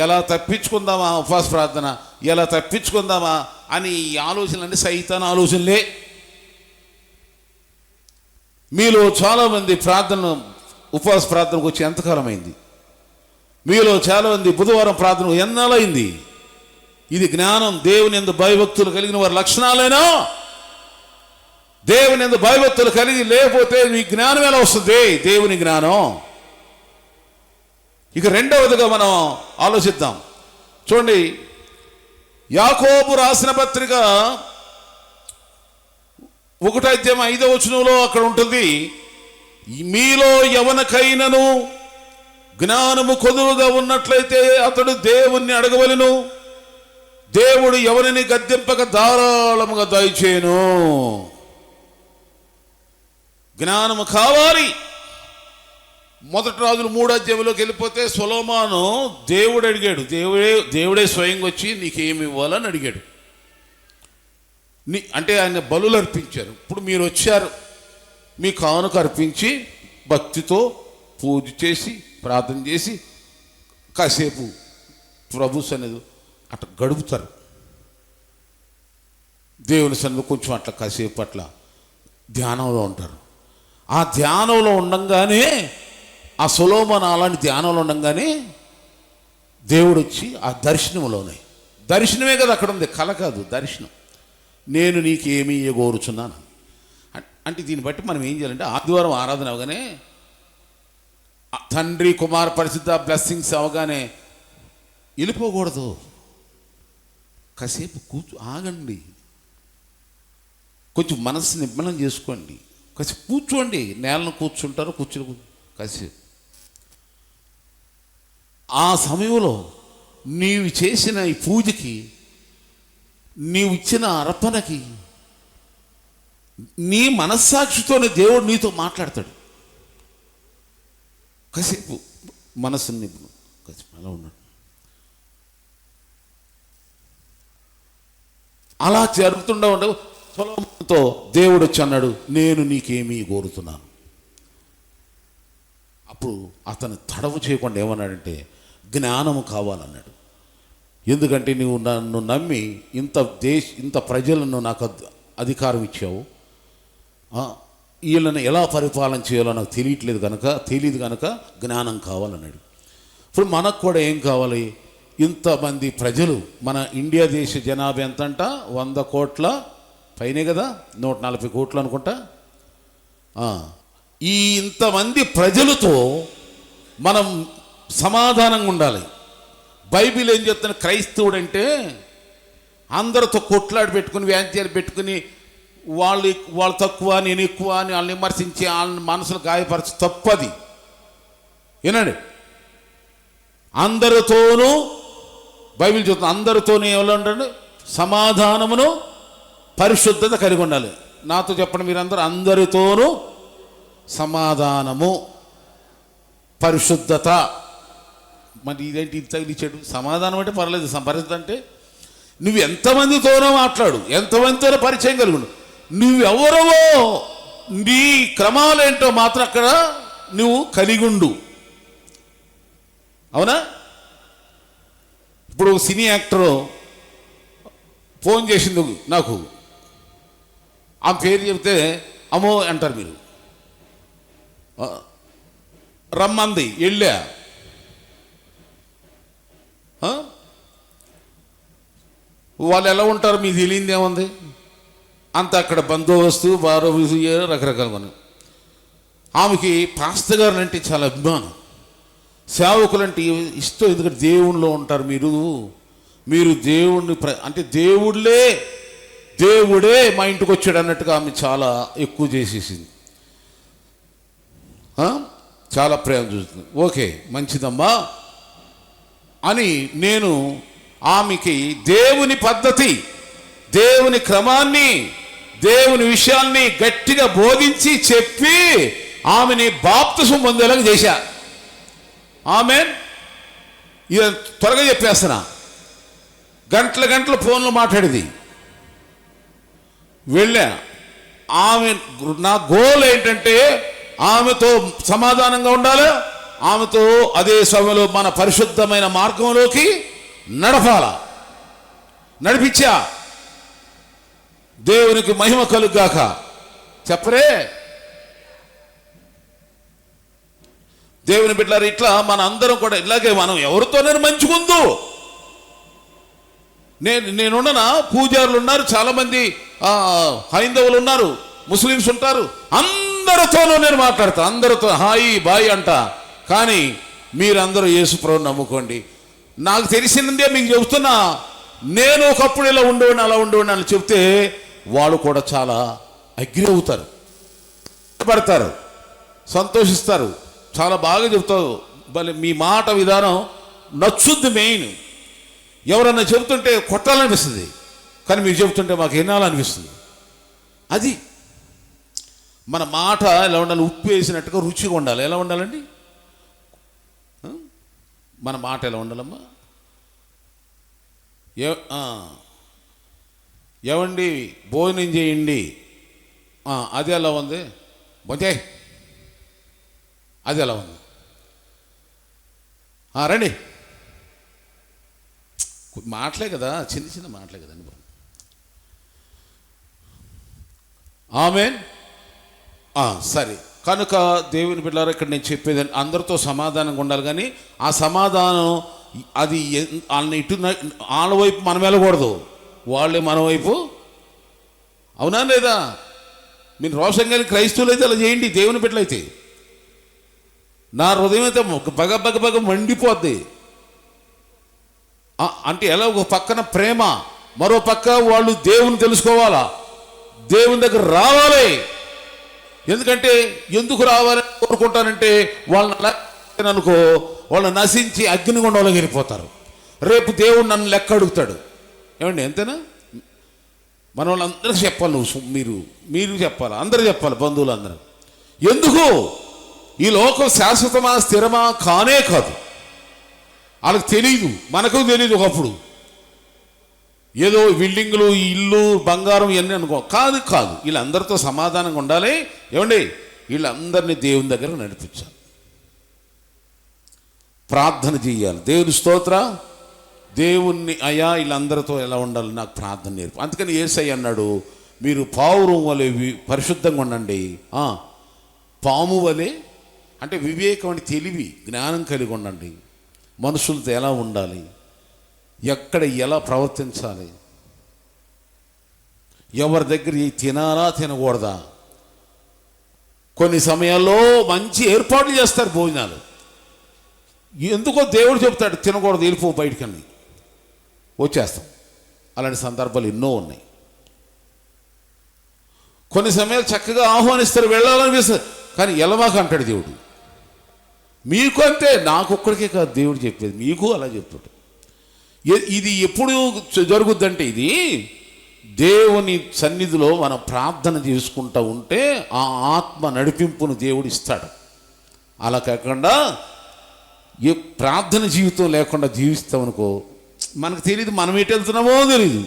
ఎలా తప్పించుకుందామా ఉపవాస ప్రార్థన, ఎలా తప్పించుకుందామా అని ఈ ఆలోచనలన్నీ సైతాన్ ఆలోచనలే. మీలో చాలామంది ఉపవాస ప్రార్థనకు వచ్చి ఎంతకాలం అయింది? మీలో చాలామంది బుధవారం ప్రార్థన ఎన్నాళ్ళైంది? ఇది జ్ఞానం, దేవుని యందు భయభక్తులు కలిగిన వారి లక్షణాలేనా? దేవుని యందు భయభక్తులు కలిగి లేకపోతే మీ జ్ఞానం ఎలా వస్తుంది? దేవుని జ్ఞానం. ఇక రెండవదిగా మనం ఆలోచిద్దాం. చూడండి, యాకోబు రాసిన పత్రిక 1:5 అక్కడ ఉంటుంది, మీలో ఎవరికైనను జ్ఞానము కొదువుగా ఉన్నట్లయితే అతడు దేవుణ్ణి అడగవలెను, దేవుడు ఎవరిని గద్దెంపక ధారాళముగా దయచేయును. జ్ఞానము కావాలి. 1 రాజులు 3 వెళ్ళిపోతే సొలొమోను దేవుడు అడిగాడు, దేవుడే స్వయంగా వచ్చి నీకేమి ఇవ్వాలని అడిగాడు. అంటే ఆయన బలులు అర్పించారు. ఇప్పుడు మీరు వచ్చారు, మీ కానుక అర్పించి భక్తితో పూజ చేసి ప్రార్థన చేసి కాసేపు ప్రభు సన్నిధి అట్లా గడుపుతారు. దేవుని సన్నిధి కొంచెం అట్లా కాసేపు అట్లా ధ్యానంలో ఉంటారు. ఆ ధ్యానంలో ఉండంగానే, ఆ సొలొమోను అలాంటి ధ్యానంలో ఉండంగానే దేవుడు వచ్చి ఆ దర్శనమే కదా అక్కడ ఉంది, కల కాదు, దర్శనం. నేను నీకేమీ ఇవ్వగోరుచున్నాను అంటే దీన్ని బట్టి మనం ఏం చేయాలంటే, ఆదివారం ఆరాధన అవగానే తండ్రి కుమార పరిశుద్ధ బ్లెస్సింగ్స్ అవగానే వెళ్ళిపోకూడదు. కాసేపు ఆగండి, కొంచెం మనసు నిమ్మలం చేసుకోండి, కాసేపు కూర్చోండి. నేలను కూర్చుంటారు, కూర్చుని కాసేపు ఆ సమయంలో నీవు చేసిన ఈ పూజకి, నీవు ఇచ్చిన అర్పణకి, నీ మనస్సాక్షితోనే దేవుడు నీతో మాట్లాడతాడు. కాసేపు మనసుని కాసేపు అలా ఉన్నాడు. అలా జరుగుతుండవు సొలొమోనుతో దేవుడు వచ్చి అన్నాడు, నేను నీకేమీ కోరుతున్నాను. అప్పుడు అతను తడవు చేయకుండా ఏమన్నాడంటే, జ్ఞానము కావాలన్నాడు. ఎందుకంటే నువ్వు నన్ను నమ్మి ఇంత ప్రజలను నాకు అధికారం ఇచ్చావు, వీళ్ళని ఎలా పరిపాలన చేయాలో నాకు తెలియదు కనుక జ్ఞానం కావాలన్నాడు. ఇప్పుడు మనకు కూడా ఏం కావాలి? ఇంతమంది ప్రజలు, మన ఇండియా దేశ జనాభా ఎంతంట? 100 కోట్ల పైనే కదా, 140 కోట్లు అనుకుంటా. ఈ ఇంతమంది ప్రజలతో మనం సమాధానంగా ఉండాలి. బైబిల్ ఏం చెప్తున్నా, క్రైస్తవుడు అంటే అందరితో కొట్లాడి పెట్టుకుని, వ్యాంత్యాలు పెట్టుకుని, వాళ్ళు తక్కువ నేను ఎక్కువ అని వాళ్ళని విమర్శించి వాళ్ళని మనసును గాయపరచు తప్పది. ఏనండి, అందరితోనూ బైబిల్ చెప్తుంది, అందరితోనూ ఎలా ఉండండి? సమాధానమును పరిశుద్ధత కలిగి ఉండాలి. నాతో చెప్పండి మీరందరూ, అందరితోనూ సమాధానము పరిశుద్ధత. మరి ఇదేంటి ఇది తగిలిచ్చాడు? సమాధానం అంటే పర్లేదు, పరిశుద్ధత అంటే నువ్వు ఎంతమందితోనో మాట్లాడు, ఎంతమందితోనో పరిచయం కలుగుండు, నువ్వెవరవో నీ క్రమాలేంటో మాత్రం అక్కడ నువ్వు కలిగి ఉండు. అవునా? ఇప్పుడు సినీ యాక్టరు ఫోన్ చేసింది నాకు, ఆ పేరు చెప్తే అమ్మో అంటారు మీరు. రమ్మంది, వెళ్ళా. వాళ్ళు ఎలా ఉంటారు మీకు తెలియంది ఏముంది? అంత అక్కడ బందోబస్తు రకరకాలుగా. ఆమెకి పాస్టర్ గారు అంటే చాలా అభిమానం, సేవకులంటే ఇష్టం. ఎందుకంటే దేవుణ్ణిలో ఉంటారు మీరు దేవుణ్ణి అంటే దేవుడే మా ఇంటికి వచ్చాడు అన్నట్టుగా ఆమె చాలా ఎక్కువ చేసేసింది. చాలా ప్రేమ చూస్తుంది. ఓకే, మంచిదమ్మా అని నేను ఆమెకి దేవుని పద్ధతి, దేవుని క్రమాన్ని, దేవుని విషయాల్ని గట్టిగా బోధించి చెప్పి ఆమెని బాప్తిసం పొందేలాగా చేశా. ఆమేన్. ఇది త్వరగా చెప్పేస్తున్నా. గంటల గంటల ఫోన్లో మాట్లాడేది. వెళ్ళా, ఆమె నా గోల్ ఏంటంటే ఆమెతో సమాధానంగా ఉండాలి, ఆమెతో అదే సమయంలో మన పరిశుద్ధమైన మార్గంలోకి నడపాల. నడిపించా. దేవునికి మహిమ కలుగాక. చెప్పరే దేవుని బిడ్డలారు, ఇట్లా మన అందరం కూడా ఇలాగే మనం ఎవరితోనే మంచిగుందు. నేనున్నా, పూజారులు ఉన్నారు, చాలామంది హైందవులు ఉన్నారు, ముస్లిమ్స్ ఉంటారు, అందరితోనూ నేను మాట్లాడతా, అందరితో హాయి బాయ్ అంట. కానీ మీరందరూ యేసుప్రభుని నమ్ముకోండి. నాకు తెలిసిందే మీకు చెబుతున్నా. నేను ఒకప్పుడు ఇలా ఉండేవాడిని, అలా ఉండేవాడిని అని చెప్తే వాళ్ళు కూడా చాలా అగ్రి అవుతారు, పడతారు, సంతోషిస్తారు. చాలా బాగా చెప్తావు, భలే మీ మాట విధానం నచ్చుద్ది. మెయిన్ ఎవరన్నా చెబుతుంటే కొట్టాలనిపిస్తుంది, కానీ మీరు చెబుతుంటే మాకు వినాలనిపిస్తుంది. అది మన మాట ఎలా ఉండాలి? ఉప్పు వేసినట్టుగా రుచిగా ఉండాలి. ఎలా ఉండాలండి మన మాట? ఎలా ఉండాలమ్మా? ఏవండి భోజనం చేయండి, అది ఎలా ఉంది? బొంతే అది ఎలా ఉంది? రండి. మాటలే కదా, చిన్న చిన్న మాటలే కదండి. ఆమేన్. సరే, కనుక దేవుని బిడ్డలారా, ఇక్కడ నేను చెప్పేది అందరితో సమాధానంగా ఉండాలి. కానీ ఆ సమాధానం అది వాళ్ళని ఇటు వాళ్ళ వైపు మనం వెళ్ళకూడదు, వాళ్ళే మన వైపు. అవునా లేదా? మీరు రోషం కానీ క్రైస్తవులు అయితే అలా చేయండి. దేవుని బిడ్డలైతే నా హృదయం అయితే బగ మండిపోద్ది. అంటే ఎలా? ఒక పక్కన ప్రేమ, మరో పక్క వాళ్ళు దేవుని తెలుసుకోవాలా, దేవుని దగ్గర రావాలి. ఎందుకంటే ఎందుకు రావాలని కోరుకుంటానంటే వాళ్ళని అనుకో, వాళ్ళు నశించి అగ్నిగుండంలోకి వెళ్ళిపోతారు. రేపు దేవుడు నన్ను లెక్క అడుగుతాడు. ఏమండి అంతేనా? మన వాళ్ళందరికీ చెప్పాలి. మీరు చెప్పాలి, అందరూ చెప్పాలి, బంధువులు అందరూ. ఎందుకు? ఈ లోకం శాశ్వతమా స్థిరమా? కానే కాదు. వాళ్ళకి తెలియదు, మనకు తెలియదు. ఒకప్పుడు ఏదో బిల్డింగులు, ఇల్లు, బంగారం ఇవన్నీ అనుకో. కాదు. వీళ్ళందరితో సమాధానంగా ఉండాలి. ఏమండి? వీళ్ళందరినీ దేవుని దగ్గర నడిపించాలి, ప్రార్థన చేయాలి. దేవుని స్తోత్ర. దేవుణ్ణి అయ్యా వీళ్ళందరితో ఎలా ఉండాలి నాకు ప్రార్థన నేర్పు. అందుకని యేసయ్య అన్నాడు, మీరు పావురం వలె పరిశుద్ధంగా ఉండండి. పాము వలె అంటే వివేకం అంటే తెలివి, జ్ఞానం కలిగి ఉండండి. మనుషులతో ఎలా ఉండాలి, ఎక్కడ ఎలా ప్రవర్తించాలి, ఎవరి దగ్గర తినాలా తినకూడదా. కొన్ని సమయాల్లో మంచి ఏర్పాట్లు చేస్తారు భోజనాలు. ఎందుకో దేవుడు చెప్తాడు తినకూడదు, వెళ్ళిపో బయటికని, వచ్చేస్తాం. అలాంటి సందర్భాలు ఎన్నో ఉన్నాయి. కొన్ని సమయాలు చక్కగా ఆహ్వానిస్తారు, వెళ్ళాలనిపిస్తుంది, కానీ ఎలమాక అంటాడు దేవుడు. మీకు అంతే, నాకొక్కడికే కాదు దేవుడు చెప్పేది, మీకు అలా చెప్తాడు. ఇది ఎప్పుడు జరుగుద్దంటే, ఇది దేవుని సన్నిధిలో మనం ప్రార్థన చేసుకుంటూ ఉంటే ఆ ఆత్మ నడిపింపును దేవుడు ఇస్తాడు. అలా కాకుండా ప్రార్థన జీవితం లేకుండా జీవిస్తామనుకో, మనకు తెలియదు మనం ఎటు వెళ్తున్నామో తెలీదు,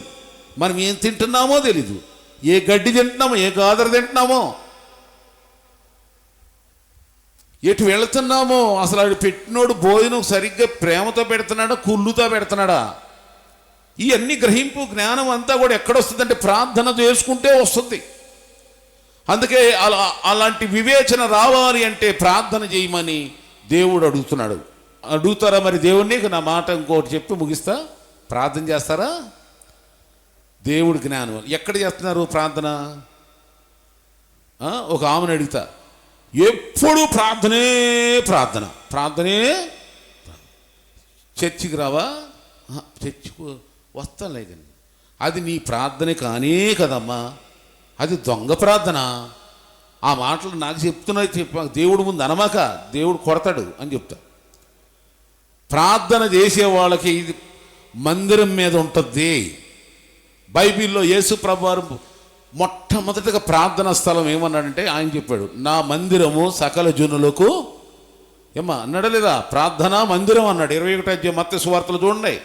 మనం ఏం తింటున్నామో తెలీదు, ఏ గడ్డి తింటున్నామో, ఏ గాదర తింటున్నామో, ఎటు వెళుతున్నామో, అసలు ఆడు పెట్టినోడు భోజనం సరిగ్గా ప్రేమతో పెడుతున్నాడా, కుళ్ళుతో పెడుతున్నాడా, ఇవన్నీ గ్రహింపు జ్ఞానం అంతా కూడా ఎక్కడొస్తుందంటే ప్రార్థన చేసుకుంటే వస్తుంది. అందుకే అలాంటి వివేచన రావాలి అంటే ప్రార్థన చేయమని దేవుడు అడుగుతున్నాడు. అడుగుతారా మరి దేవుణ్ణి? నా మాట ఇంకోటి చెప్పి ముగిస్తా. ప్రార్థన చేస్తారా? దేవుడి జ్ఞానం ఎక్కడ చేస్తున్నారు ప్రార్థన? ఒక ఆమెను అడుగుతా, ఎప్పుడు ప్రార్థనే. చర్చికి రావా? చర్చికి వస్తానులే, కానీ అది నీ ప్రార్థనే కానే కదమ్మా, అది దొంగ ప్రార్థన. ఆ మాటలు నాకు చెప్పా, దేవుడు ముందు అనమాక, దేవుడు కొడతాడు అని చెప్తా. ప్రార్థన చేసే వాళ్ళకి ఇది మందిరం మీద ఉంటుంది. బైబిల్లో యేసు ప్రభువారు మొట్టమొదటిగా ప్రార్థనా స్థలం ఏమన్నాడంటే, ఆయన చెప్పాడు, నా మందిరము సకల జనులకు ఏమ్మా అన్నాడా లేదా? ప్రార్థన మందిరం అన్నాడు 21వ అధ్యాయం మత్తయి సువార్తలు చూడండి.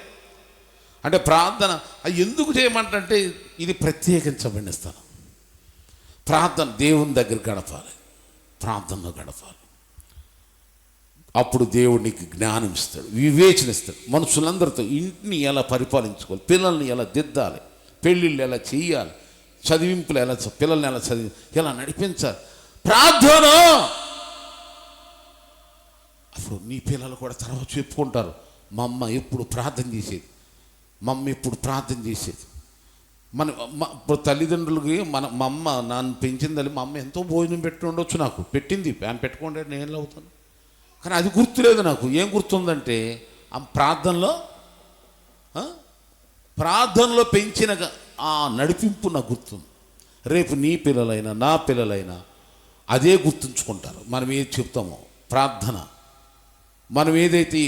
అంటే ప్రార్థన అది ఎందుకు చేయమంటే ఇది ప్రత్యేకించబడిన స్థలం. ప్రార్థన దేవుని దగ్గర గడపాలి, ప్రార్థనలో గడపాలి. అప్పుడు దేవుడు నీకు జ్ఞానం ఇస్తాడు, వివేచన ఇస్తాడు. మనుషులందరితో ఇంటిని ఎలా పరిపాలించుకోవాలి, పిల్లల్ని ఎలా దిద్దాలి, పెళ్ళిళ్ళు ఎలా చేయాలి, చదివింపులు ఎలా, పిల్లల్ని ఎలా నడిపించాలి. ప్రార్థన. అప్పుడు నీ పిల్లలు కూడా తర్వాత చెప్పుకుంటారు, మా అమ్మ ఎప్పుడు ప్రార్థన చేసేది, మా అమ్మ ఎప్పుడు ప్రార్థన చేసేది. ఇప్పుడు తల్లిదండ్రులకి మా అమ్మ నన్ను పెంచిందని మా అమ్మ ఎంతో భోజనం పెట్టి ఉండొచ్చు, నాకు పెట్టింది, ఆమె పెట్టుకుంటే నేను అవుతాను. కానీ అది గుర్తులేదు నాకు. ఏం గుర్తుందంటే ఆ ప్రార్థనలో పెంచిన ఆ నడిపింపు నాకు గుర్తుంది. రేపు నీ పిల్లలైనా నా పిల్లలైనా అదే గుర్తుంచుకుంటారు. మనం ఏది చెప్తామో ప్రార్థన, మనం ఏదైతే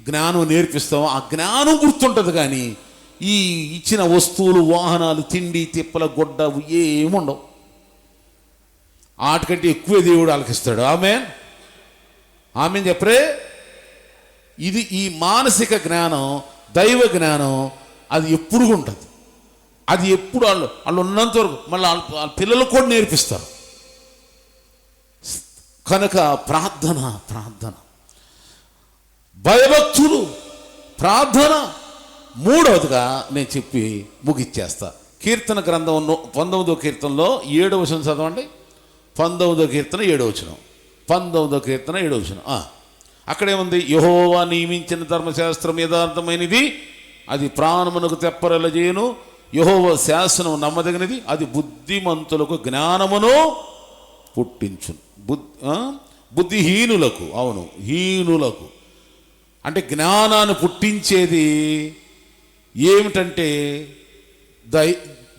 జ్ఞానం నేర్పిస్తామో ఆ జ్ఞానం గుర్తుంటుంది. కానీ ఈ ఇచ్చిన వస్తువులు, వాహనాలు, తిండి తిప్పల గుడ్డ ఏముండవు. వాటికంటే ఎక్కువే దేవుడు ఆలకిస్తాడు. ఆమె చెప్పరే. ఇది ఈ మానసిక జ్ఞానం, దైవ జ్ఞానం అది ఎప్పుడు ఉంటుంది. అది ఎప్పుడు వాళ్ళు ఉన్నంత వరకు మళ్ళీ వాళ్ళ పిల్లలకు కూడా నేర్పిస్తారు. కనుక ప్రార్థన, భయభక్తులు, ప్రార్థన. మూడవదిగా నేను చెప్పి ముగిచ్చేస్తా. కీర్తన గ్రంథం 19వ కీర్తనలో 7వ వచనం చదవండి. 19వ కీర్తన 7వ వచనం. 19వ కీర్తన 7వ వచనం. అక్కడేముంది? యెహోవా నియమించిన ధర్మశాస్త్రం యథార్థమైనది, అది ప్రాణమునకు తెప్పరల చేయను. యెహోవా శాసనం నమ్మదగినది, అది బుద్ధిమంతులకు జ్ఞానమును పుట్టించును. బుద్ధిహీనులకు, అవును హీనులకు అంటే జ్ఞానాన్ని పుట్టించేది ఏమిటంటే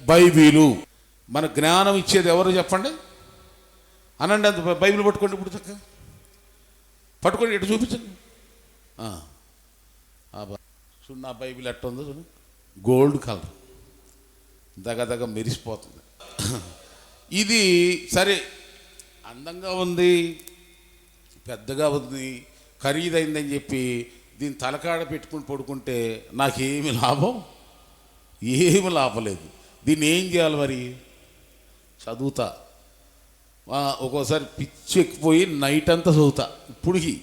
బైబిలు. మన జ్ఞానం ఇచ్చేది ఎవరు చెప్పండి? అనండి. అంత బైబిల్ పట్టుకోండి, ఇప్పుడు చక్కగా పట్టుకోండి, ఇటు చూపించండి. చూడు నా బైబిల్ ఎట్ట ఉందో చూడు, గోల్డ్ కలర్, దగ్గ మెరిసిపోతుంది. ఇది సరే అందంగా ఉంది, పెద్దగా ఉంది, ఖరీదైందని చెప్పి దీన్ని తలకాడ పెట్టుకుని పడుకుంటే నాకేమి లాభం? ఏమి లాభం లేదు. దీన్ని ఏం చేయాలి మరి? చదువుతా. ఒక్కోసారి పిచ్చి ఎక్కిపోయి నైట్ అంతా చదువుతా. ఇప్పుడుకి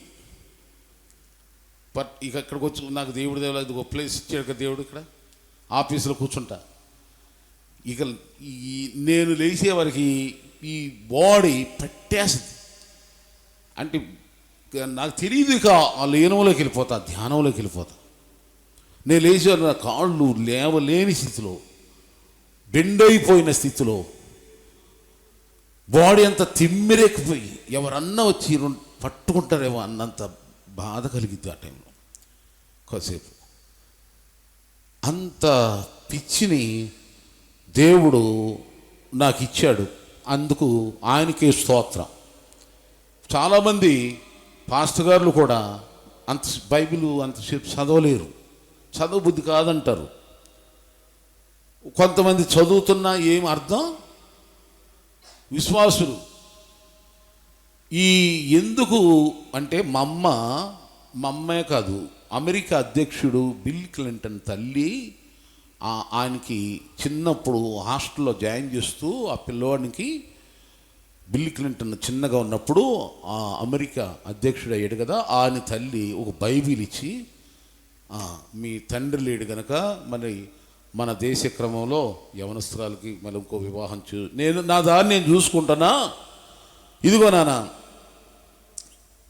ఇక ఇక్కడికి వచ్చి నాకు దేవుడు దేవుడు ఒక ప్లేస్ ఇచ్చాడు దేవుడు, ఇక్కడ ఆఫీసులో కూర్చుంటా. ఇక నేను లేచే వరకు ఈ బాడీ పట్టేస్తుంది. అంటే నాకు తెలియదు, ఇక ఆ లీనంలోకి వెళ్ళిపోతా, ధ్యానంలోకి వెళ్ళిపోతా. నేను లేచి నా కాళ్ళు లేవలేని స్థితిలో, బెండైపోయిన స్థితిలో, బాడీ అంతా తిమ్మిరెక్కిపోయి ఎవరన్నా వచ్చి పట్టుకుంటారేమో అన్నంత బాధ కలిగిద్ది ఆ టైంలో. కాసేపు అంత పిచ్చిని దేవుడు నాకు ఇచ్చాడు. అందుకు ఆయనకే స్తోత్రం. చాలామంది పాస్టర్ గారులు కూడా అంత బైబిల్ అంతసేపు చదవలేరు, చదువు బుద్ధి కాదంటారు. కొంతమంది చదువుతున్నా ఏం అర్థం? విశ్వాసులు ఎందుకు అంటే మా అమ్మే కాదు, అమెరికా అధ్యక్షుడు బిల్ క్లింటన్ తల్లి ఆయనకి చిన్నప్పుడు హాస్టల్లో జాయిన్ చేస్తూ ఆ పిల్లవాడికి, బిల్ క్లింటన్ చిన్నగా ఉన్నప్పుడు ఆ అమెరికా అధ్యక్షుడు అయ్యాడు కదా, ఆయన తల్లి ఒక బైబిల్ ఇచ్చి, మీ తండ్రి లేడు కనుక మరి మన దేశ క్రమంలో యవనస్తురాలకి మళ్ళీ ఇంకో వివాహం నా దాన్ని నేను చూసుకుంటానా, ఇదిగో నాన్న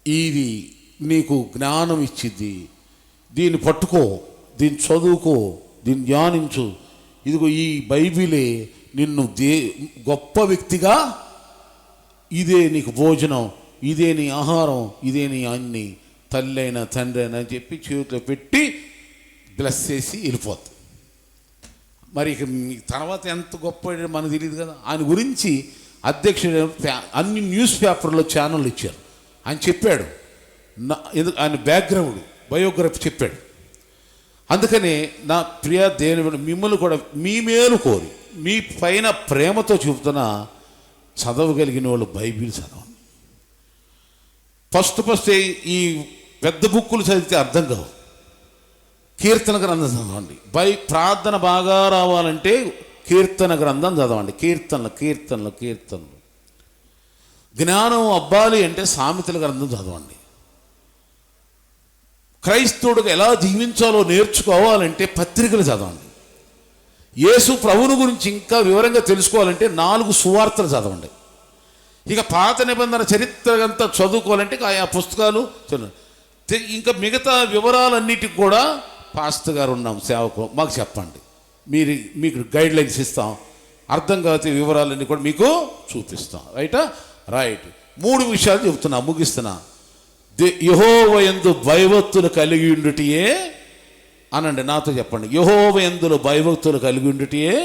ఇది నీకు జ్ఞానం ఇచ్చిద్ది, దీన్ని పట్టుకో, దీన్ని చదువుకో, దీన్ని ధ్యానించు, ఇదిగో ఈ బైబిలే నిన్ను గొప్ప వ్యక్తిగా, ఇదే నీకు భోజనం, ఇదే నీ ఆహారం, ఇదే నీ అన్ని, తల్లి అయినా తండ్రి అయినా అని చెప్పి చేతిలో పెట్టి బ్లెస్ చేసి వెళ్ళిపోతుంది. మరి ఇక తర్వాత ఎంత గొప్ప మనకు తెలియదు కదా. ఆయన గురించి అధ్యక్షుడు అన్ని న్యూస్ పేపర్లో ఛానళ్ళు ఇచ్చారు. ఆయన చెప్పాడు, ఆయన బ్యాక్గ్రౌండ్ బయోగ్రఫీ చెప్పాడు. అందుకనే నా ప్రియ దేవుని మిమ్మల్ని కూడా మీ మేలు కోరి మీ పైన ప్రేమతో చెబుతున్నా, చదవగలిగిన వాళ్ళు బైబిల్ చదవండి. ఫస్ట్ ఈ పెద్ద బుక్కులు చదివితే అర్థం కావు. కీర్తన గ్రంథం చదవండి. ప్రార్థన బాగా రావాలంటే కీర్తన గ్రంథం చదవండి. కీర్తనలు. జ్ఞానం అబ్బాలి అంటే సామెతల గ్రంథం చదవండి. క్రైస్తవుడికి ఎలా జీవించాలో నేర్చుకోవాలంటే పత్రికలు చదవండి. యేసు ప్రభువుని గురించి ఇంకా వివరంగా తెలుసుకోవాలంటే 4 సువార్తలు చదవండి. ఇక పాత నిబంధన చరిత్ర అంతా చదువుకోవాలంటే ఆయా పుస్తకాలు చదవండి. ఇంకా మిగతా వివరాలన్నిటికి కూడా పాస్టర్ గారు ఉన్నాం, సేవకు మాకు చెప్పండి, మీకు గైడ్ లైన్స్ ఇస్తాం, అర్థం కాకపోతే వివరాలన్నీ కూడా మీకు చూపిస్తాం. రైట్ 3 విషయాలు చెబుతున్నా, ముగిస్తున్నా. యెహోవా యందు భయభక్తులు కలిగి ఉండుటయే అనండి, నాతో చెప్పండి. యెహోవా యందు భయభక్తులు కలిగి ఉండుటయే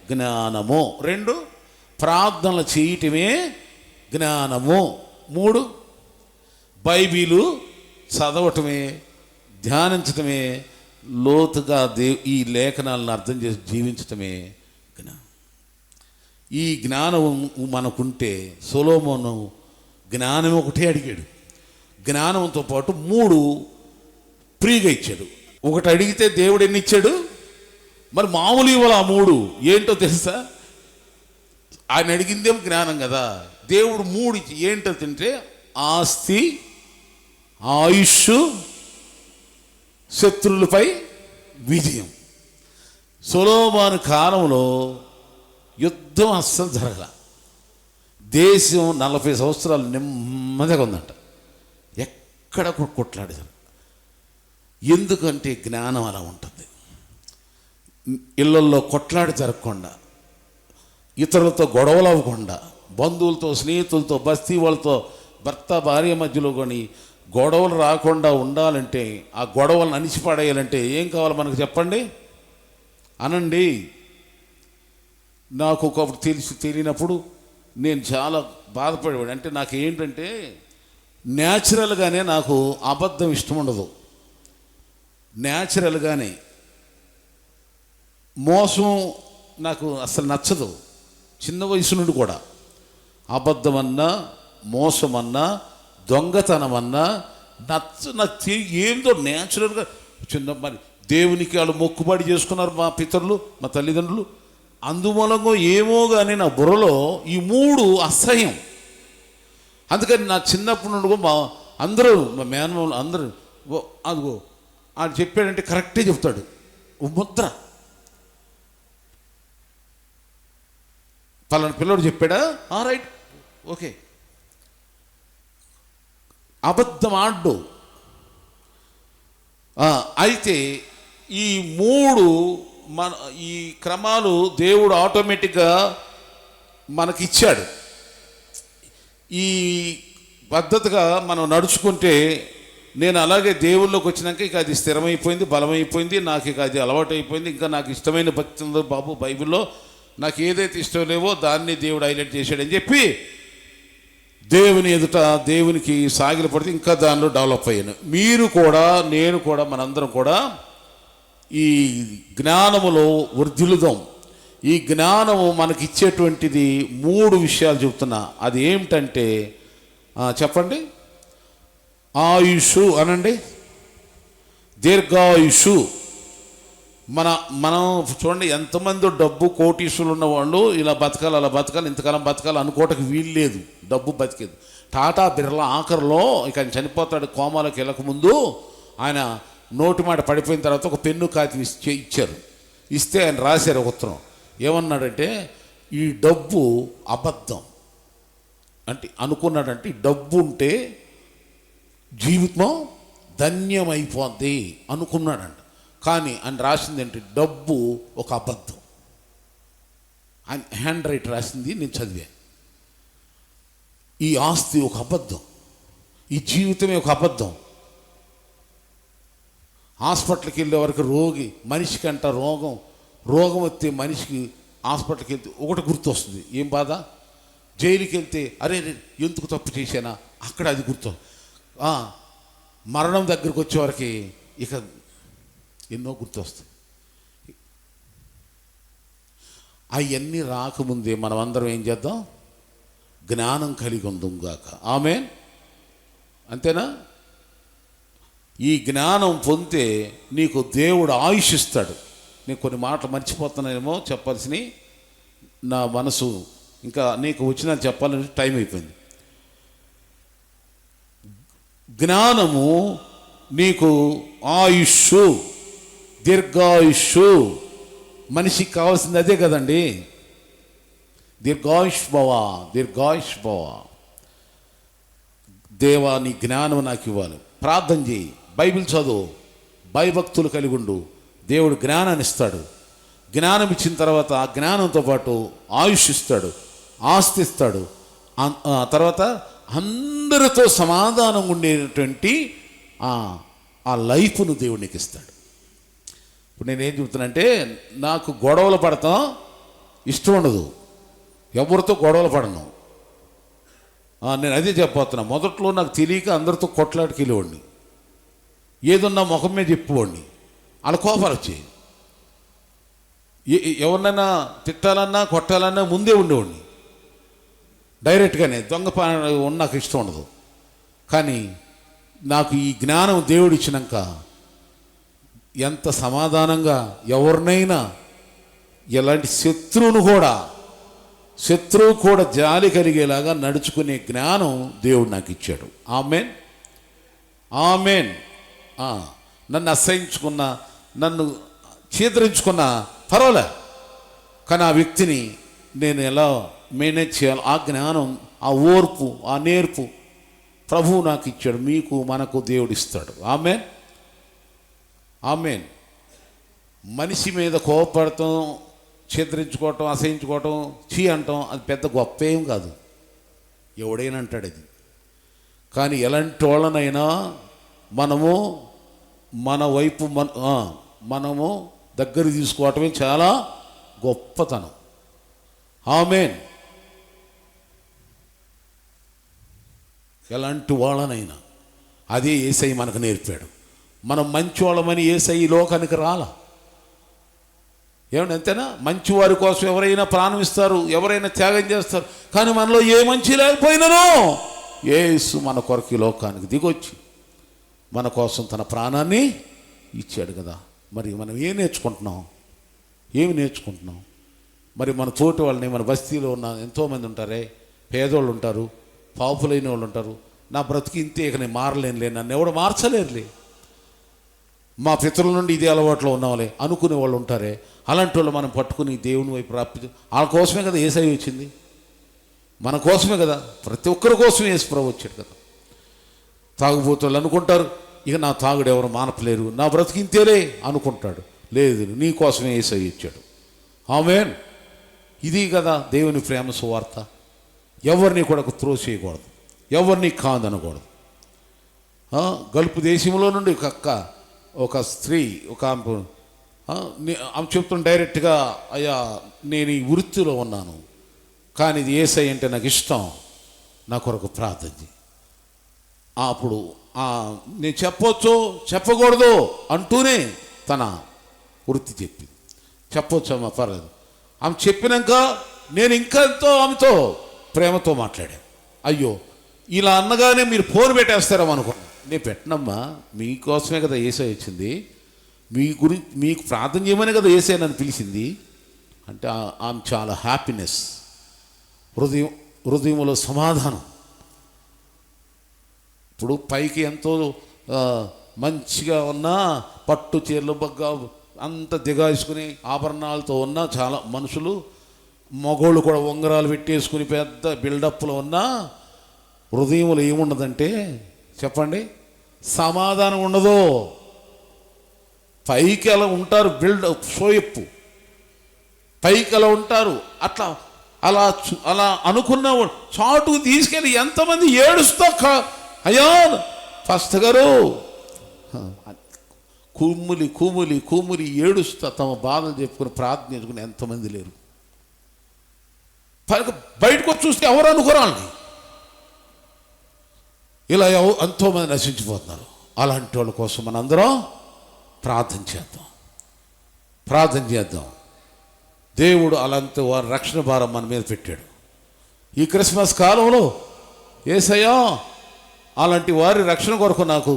జ్ఞానము. 2 ప్రార్థనలు చేయటమే జ్ఞానము. 3 బైబిలు చదవటమే, ధ్యానించటమే, లోతుగా ఈ లేఖనాలను అర్థం చేసి జీవించటమే జ్ఞానం. ఈ జ్ఞానం మనకుంటే సొలొమోను జ్ఞానం ఒకటే అడిగాడు. జ్ఞానంతో పాటు 3 ఫ్రీగా ఇచ్చాడు. ఒకటి అడిగితే దేవుడు ఎన్ని ఇచ్చాడు? మరి మామూలు ఇవ్వాలి. ఆ 3 ఏంటో తెలుసా? ఆయన అడిగిందేమో జ్ఞానం కదా, దేవుడు 3 ఇచ్చి ఏంటో తింటే ఆస్తి, ఆయుష్, శత్రువులపై విజయం. సొలొమోను కాలంలో యుద్ధం అస్సలు జరగల. దేశం 40 సంవత్సరాలు నెమ్మదిగా ఉందంట. ఎక్కడ కొట్లాడేశారు. ఎందుకంటే జ్ఞానం అలా ఉంటుంది. ఇళ్ళల్లో కొట్లాడి జరగకుండా, ఇతరులతో గొడవలు అవ్వకుండా, బంధువులతో, స్నేహితులతో, బస్తీ వాళ్ళతో, భర్త భార్య మధ్యలో కొని గొడవలు రాకుండా ఉండాలంటే, ఆ గొడవలను అణిచిపడేయాలంటే ఏం కావాలి మనకు చెప్పండి అనండి. నాకు ఒకప్పుడు తెలియనప్పుడు నేను చాలా బాధపడేవాడు. అంటే నాకు ఏంటంటే న్యాచురల్గానే నాకు అబద్ధం ఇష్టం ఉండదు. న్యాచురల్గానే మోసం నాకు అసలు నచ్చదు. చిన్న వయసు నుండి కూడా అబద్ధం అన్నా, మోసం అన్నా, దొంగతనం అన్నా నాకు ఏందో న్యాచురల్గా చిన్న. మరి దేవునికి వాళ్ళు మొక్కుబడి చేసుకున్నారు మా పితరులు, మా తల్లిదండ్రులు. అందుమూలంగా ఏమో కానీ నా బుర్రలో ఈ 3 అసహ్యం. అందుకని నా చిన్నప్పటి నుండి మా అందరూ, మా మేనమామలు అందరూ, అదిగో ఆయన చెప్పాడంటే కరెక్టే చెప్తాడు. ముద్ర, పలానా పిల్లడు చెప్పాడా, రైట్, ఓకే. అబద్ధం ఆడ్డు. అయితే ఈ 3 ఈ క్రమాలు దేవుడు ఆటోమేటిక్గా మనకిచ్చాడు. ఈ పద్ధతిగా మనం నడుచుకుంటే, నేను అలాగే దేవుళ్ళలోకి వచ్చినాక ఇక అది స్థిరమైపోయింది, బలమైపోయింది, నాకు ఇక అది అలవాటు అయిపోయింది. ఇంకా నాకు ఇష్టమైన భక్తి ఉందో బాబు బైబిల్లో, నాకు ఏదైతే ఇష్టం లేవో దాన్ని దేవుడు హైలైట్ చేశాడని చెప్పి దేవుని ఎదుట దేవునికి సాగిలు పడితే ఇంకా దానిలో డెవలప్ అయ్యాను. మీరు కూడా, నేను కూడా, మనందరం కూడా ఈ జ్ఞానములో వృద్ధిలుదాం. ఈ జ్ఞానము మనకిచ్చేటువంటిది 3 విషయాలు చెబుతున్నా. అది ఏమిటంటే చెప్పండి. ఆయుష్ అనండి, దీర్ఘాయుషు. మనం చూడండి, ఎంతమంది డబ్బు కోటీశ్వరులు ఉన్నవాళ్ళు ఇలా బతకాలి, అలా బతకాలి, ఇంతకాలం బతకాలి అనుకోవటానికి వీలు లేదు. డబ్బు బతికేది. టాటా బిర్లా ఆఖరిలో ఇక ఆయన చనిపోతాడు, కోమాలోకి వెళ్ళకముందు ఆయన నోటి మాట పడిపోయిన తర్వాత ఒక పెన్ను కాగితం ఇచ్చారు. ఇస్తే ఆయన రాశారు ఒక ఉత్తరం. ఏమన్నాడంటే, ఈ డబ్బు అబద్ధం అంటే అనుకున్నాడంటే, ఈ డబ్బు ఉంటే జీవితం ధన్యమైపోద్ది అనుకున్నాడంట. కానీ ఆయన రాసింది ఏంటి, డబ్బు ఒక అబద్ధం. ఆయన హ్యాండ్ రైట్ రాసింది నేను చదివాను. ఈ ఆస్తి ఒక అబద్ధం, ఈ జీవితమే ఒక అబద్ధం. హాస్పిటల్కి వెళ్ళే వరకు రోగి, మనిషికి అంట రోగం వస్తే మనిషికి హాస్పిటల్కి వెళ్తే ఒకటి గుర్తు వస్తుంది, ఏం బాధ. జైలుకి వెళ్తే అరే ఎందుకు తప్పు చేశానా, అక్కడ అది గుర్తు. మరణం దగ్గరికి వచ్చేవరకు ఇక ఎన్నో గుర్తొస్తాయి. అవన్నీ రాకముందే మనం అందరం ఏం చేద్దాం, జ్ఞానం కలిగి ఉందాం గాక. ఆమేన్. అంతేనా? ఈ జ్ఞానం పొందితే నీకు దేవుడు ఆయుష్ ఇస్తాడు. నేను కొన్ని మాటలు మర్చిపోతున్నానేమో చెప్పాల్సినవి, నా మనసు ఇంకా నీకు వచ్చిన చెప్పాలని టైం అయిపోయింది. జ్ఞానము నీకు ఆయుష్, దీర్ఘాయుష్. మనిషికి కావాల్సింది అదే కదండి, దీర్ఘాయుష్ భవ, దీర్ఘాయుష్ భవ. దేవా నీ జ్ఞానం నాకు ఇవ్వాలి. ప్రార్థన చేయి, బైబిల్ చదువు, భయభక్తులు కలిగి ఉండు. దేవుడు జ్ఞానాన్ని ఇస్తాడు. జ్ఞానం ఇచ్చిన తర్వాత ఆ జ్ఞానంతో పాటు ఆయుష్ ఇస్తాడు, ఆస్తి ఇస్తాడు. తర్వాత అందరితో సమాధానం ఉండేటువంటి ఆ లైఫ్ను దేవుడు నీకు ఇస్తాడు. ఇప్పుడు నేనేం చెబుతానంటే, నాకు గొడవలు పడతాం ఇష్టం ఉండదు, ఎవరితో గొడవలు పడను. నేను అదే చెప్పబోతున్నా. మొదట్లో నాకు తెలియక అందరితో కొట్లాడికి వెళ్ళేవాడిని, ఏదన్నా ముఖం మీద చెప్పుకోండి, వాళ్ళ కోపాలు వచ్చాయి. ఎవరినైనా తిట్టాలన్నా కొట్టాలన్నా ముందే ఉండేవాడిని, డైరెక్ట్గానే. దొంగ నాకు ఇష్టం ఉండదు. కానీ నాకు ఈ జ్ఞానం దేవుడు ఇచ్చినాక ఎంత సమాధానంగా ఎవరినైనా, ఎలాంటి శత్రువు కూడా జాలి కలిగేలాగా నడుచుకునే జ్ఞానం దేవుడు నాకు ఇచ్చాడు. Amen, amen. నన్ను అసహించుకున్నా, నన్ను చీదరించుకున్నా పర్వాలే, కానీ ఆ వ్యక్తిని నేను ఎలా మేనేజ్ చేయాలి, ఆ జ్ఞానం, ఆ ఓర్పు, ఆ నేర్పు ప్రభువు నాకు ఇచ్చాడు. మీకు మనకు దేవుడు ఇస్తాడు. Amen, amen. మనిషి మీద కోపపడటం, ఛేదరించుకోవటం, అసహించుకోవటం, అంటాం, అది పెద్ద గొప్ప ఏం కాదు, ఎవడైనా అంటాడు అది. కానీ ఎలాంటి వాళ్ళనైనా మనము మన వైపు మనము దగ్గర తీసుకోవటమే చాలా గొప్పతనం. ఆమెన్. ఎలాంటి వాళ్ళనైనా అదే యేసయ్య మనకు నేర్పాడు. మనం మంచి వాళ్ళమని యేసయ్య లోకానికి రాలా. ఏమండి, అంతేనా? మంచివారి కోసం ఎవరైనా ప్రాణం ఇస్తారు, ఎవరైనా త్యాగం చేస్తారు. కానీ మనలో ఏ మంచి లేకపోయినానో యేసు మన కొరకు ఈ లోకానికి దిగొచ్చి మన కోసం తన ప్రాణాన్ని ఇచ్చాడు కదా. మరి మనం ఏం నేర్చుకుంటున్నాం? ఏమి నేర్చుకుంటున్నాం? మరి మన తోటి వాళ్ళని, మన బస్తీలో ఉన్న ఎంతోమంది ఉంటారే, పేదోళ్ళు ఉంటారు, పాపులైన వాళ్ళు ఉంటారు. నా బ్రతికి ఇంతే, ఇక నేను మారలేనులే, నన్ను ఎవడు మార్చలేరులే, మా పితరుల నుండి ఇదే అలవాట్లో ఉన్నాంలే అనుకునే వాళ్ళు ఉంటారే. అలాంటి వాళ్ళు మనం పట్టుకుని దేవుని వైపు వాళ్ళ కోసమే కదా యేసయ్య వచ్చింది, మన కోసమే కదా, ప్రతి ఒక్కరి కోసమే యేసు ప్రభు వచ్చాడు కదా. తాగుబోతులు అనుకుంటారు, ఇక నా తాగుడు ఎవరు మానపలేరు, నా బ్రతికి ఇంతేలే అనుకుంటాడు. లేదు, నీ కోసమే యేసయ్య ఇచ్చాడు. ఆమేన్. ఇది కదా దేవుని ప్రేమ సువార్త. ఎవరిని కూడా త్రోసేయకూడదు, ఎవరిని కాదనకూడదు. గల్ఫ్ దేశంలో నుండి ఒక స్త్రీ, ఒక ఆమె చెప్తున్న డైరెక్ట్గా, అయ్యా నేను ఈ వృత్తిలో ఉన్నాను, కానీ ఇది యేసయ్య అంటే నాకు ఇష్టం, నా కొరకు ప్రార్థన చేయి. అప్పుడు నేను చెప్పొచ్చు చెప్పకూడదు అంటూనే తన వృత్తి చెప్పింది. చెప్పొచ్చు అమ్మ, పర్లేదు. ఆమె చెప్పినాక నేను ఇంకా ఎంతో ఆమెతో ప్రేమతో మాట్లాడాను. అయ్యో, ఇలా అన్నగానే మీరు ఫోన్ పెట్టేస్తారేమో అనుకున్నాను. నేను పెట్టనమ్మా, మీకోసమే కదా యేసయ్య వచ్చింది, మీ గురించి మీకు ప్రార్థన చేయమనే కదా యేసయ్య నన్ను పిలిచింది అంటే ఆమె చాలా హ్యాపీనెస్, హృదయంలో సమాధానం. ఇప్పుడు పైకి ఎంతో మంచిగా ఉన్నా, పట్టు చీరలు బగ్గా అంత దిగాసుకుని ఆభరణాలతో ఉన్న చాలా మనుషులు, మగోళ్ళు కూడా ఉంగరాలు పెట్టేసుకుని పెద్ద బిల్డప్లో ఉన్నా హృదయంలో ఏముండదంటే చెప్పండి, సమాధానం ఉండదు. పైకి అలా ఉంటారు, బిల్డప్ షోయప్పు, పైకి అలా ఉంటారు. అలా అనుకున్న చాటు తీసుకెళ్ళి ఎంతమంది ఏడుస్తా, అయ్యా ఫస్ట్ గారు కుమ్ములి కుమ్ములి కుమ్ములి ఏడుస్తా తమ బాధలు చెప్పుకుని ప్రార్థన చేసుకుని ఎంతమంది లేరు. బయటకు వచ్చి చూస్తే ఎవరు అనుకోరాలి, ఇలా ఎంతోమంది నశించిపోతున్నారు. అలాంటి వాళ్ళ కోసం మనందరం ప్రార్థన చేద్దాం. దేవుడు అలాంటి వారి రక్షణ భారం మన మీద పెట్టాడు. ఈ క్రిస్మస్ కాలంలో యేసయ్యా అలాంటి వారి రక్షణ కొరకు నాకు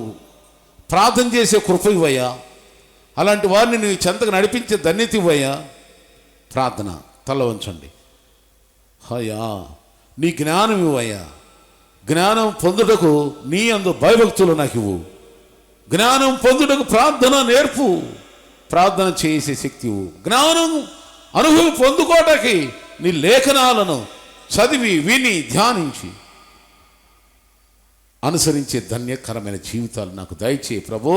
ప్రార్థన చేసే కృప ఇవ్వయ్యా, అలాంటి వారిని నీ చెంతకు నడిపించే ధన్యత ఇవ్వయ్యా. ప్రార్థన. తల వంచండి. అయ్యా నీ జ్ఞానం ఇవ్వయ్యా, జ్ఞానం పొందుటకు నీ అందు భయభక్తులు నాకు ఇవ్వు, జ్ఞానం పొందుటకు ప్రార్థన నేర్పు, ప్రార్థన చేసే శక్తి ఇవ్వు, జ్ఞానం అనుభవం పొందుకోవటానికి నీ లేఖనాలను చదివి విని ధ్యానించి అనుసరించే ధన్యకరమైన జీవితాలు నాకు దయచేయి ప్రభో.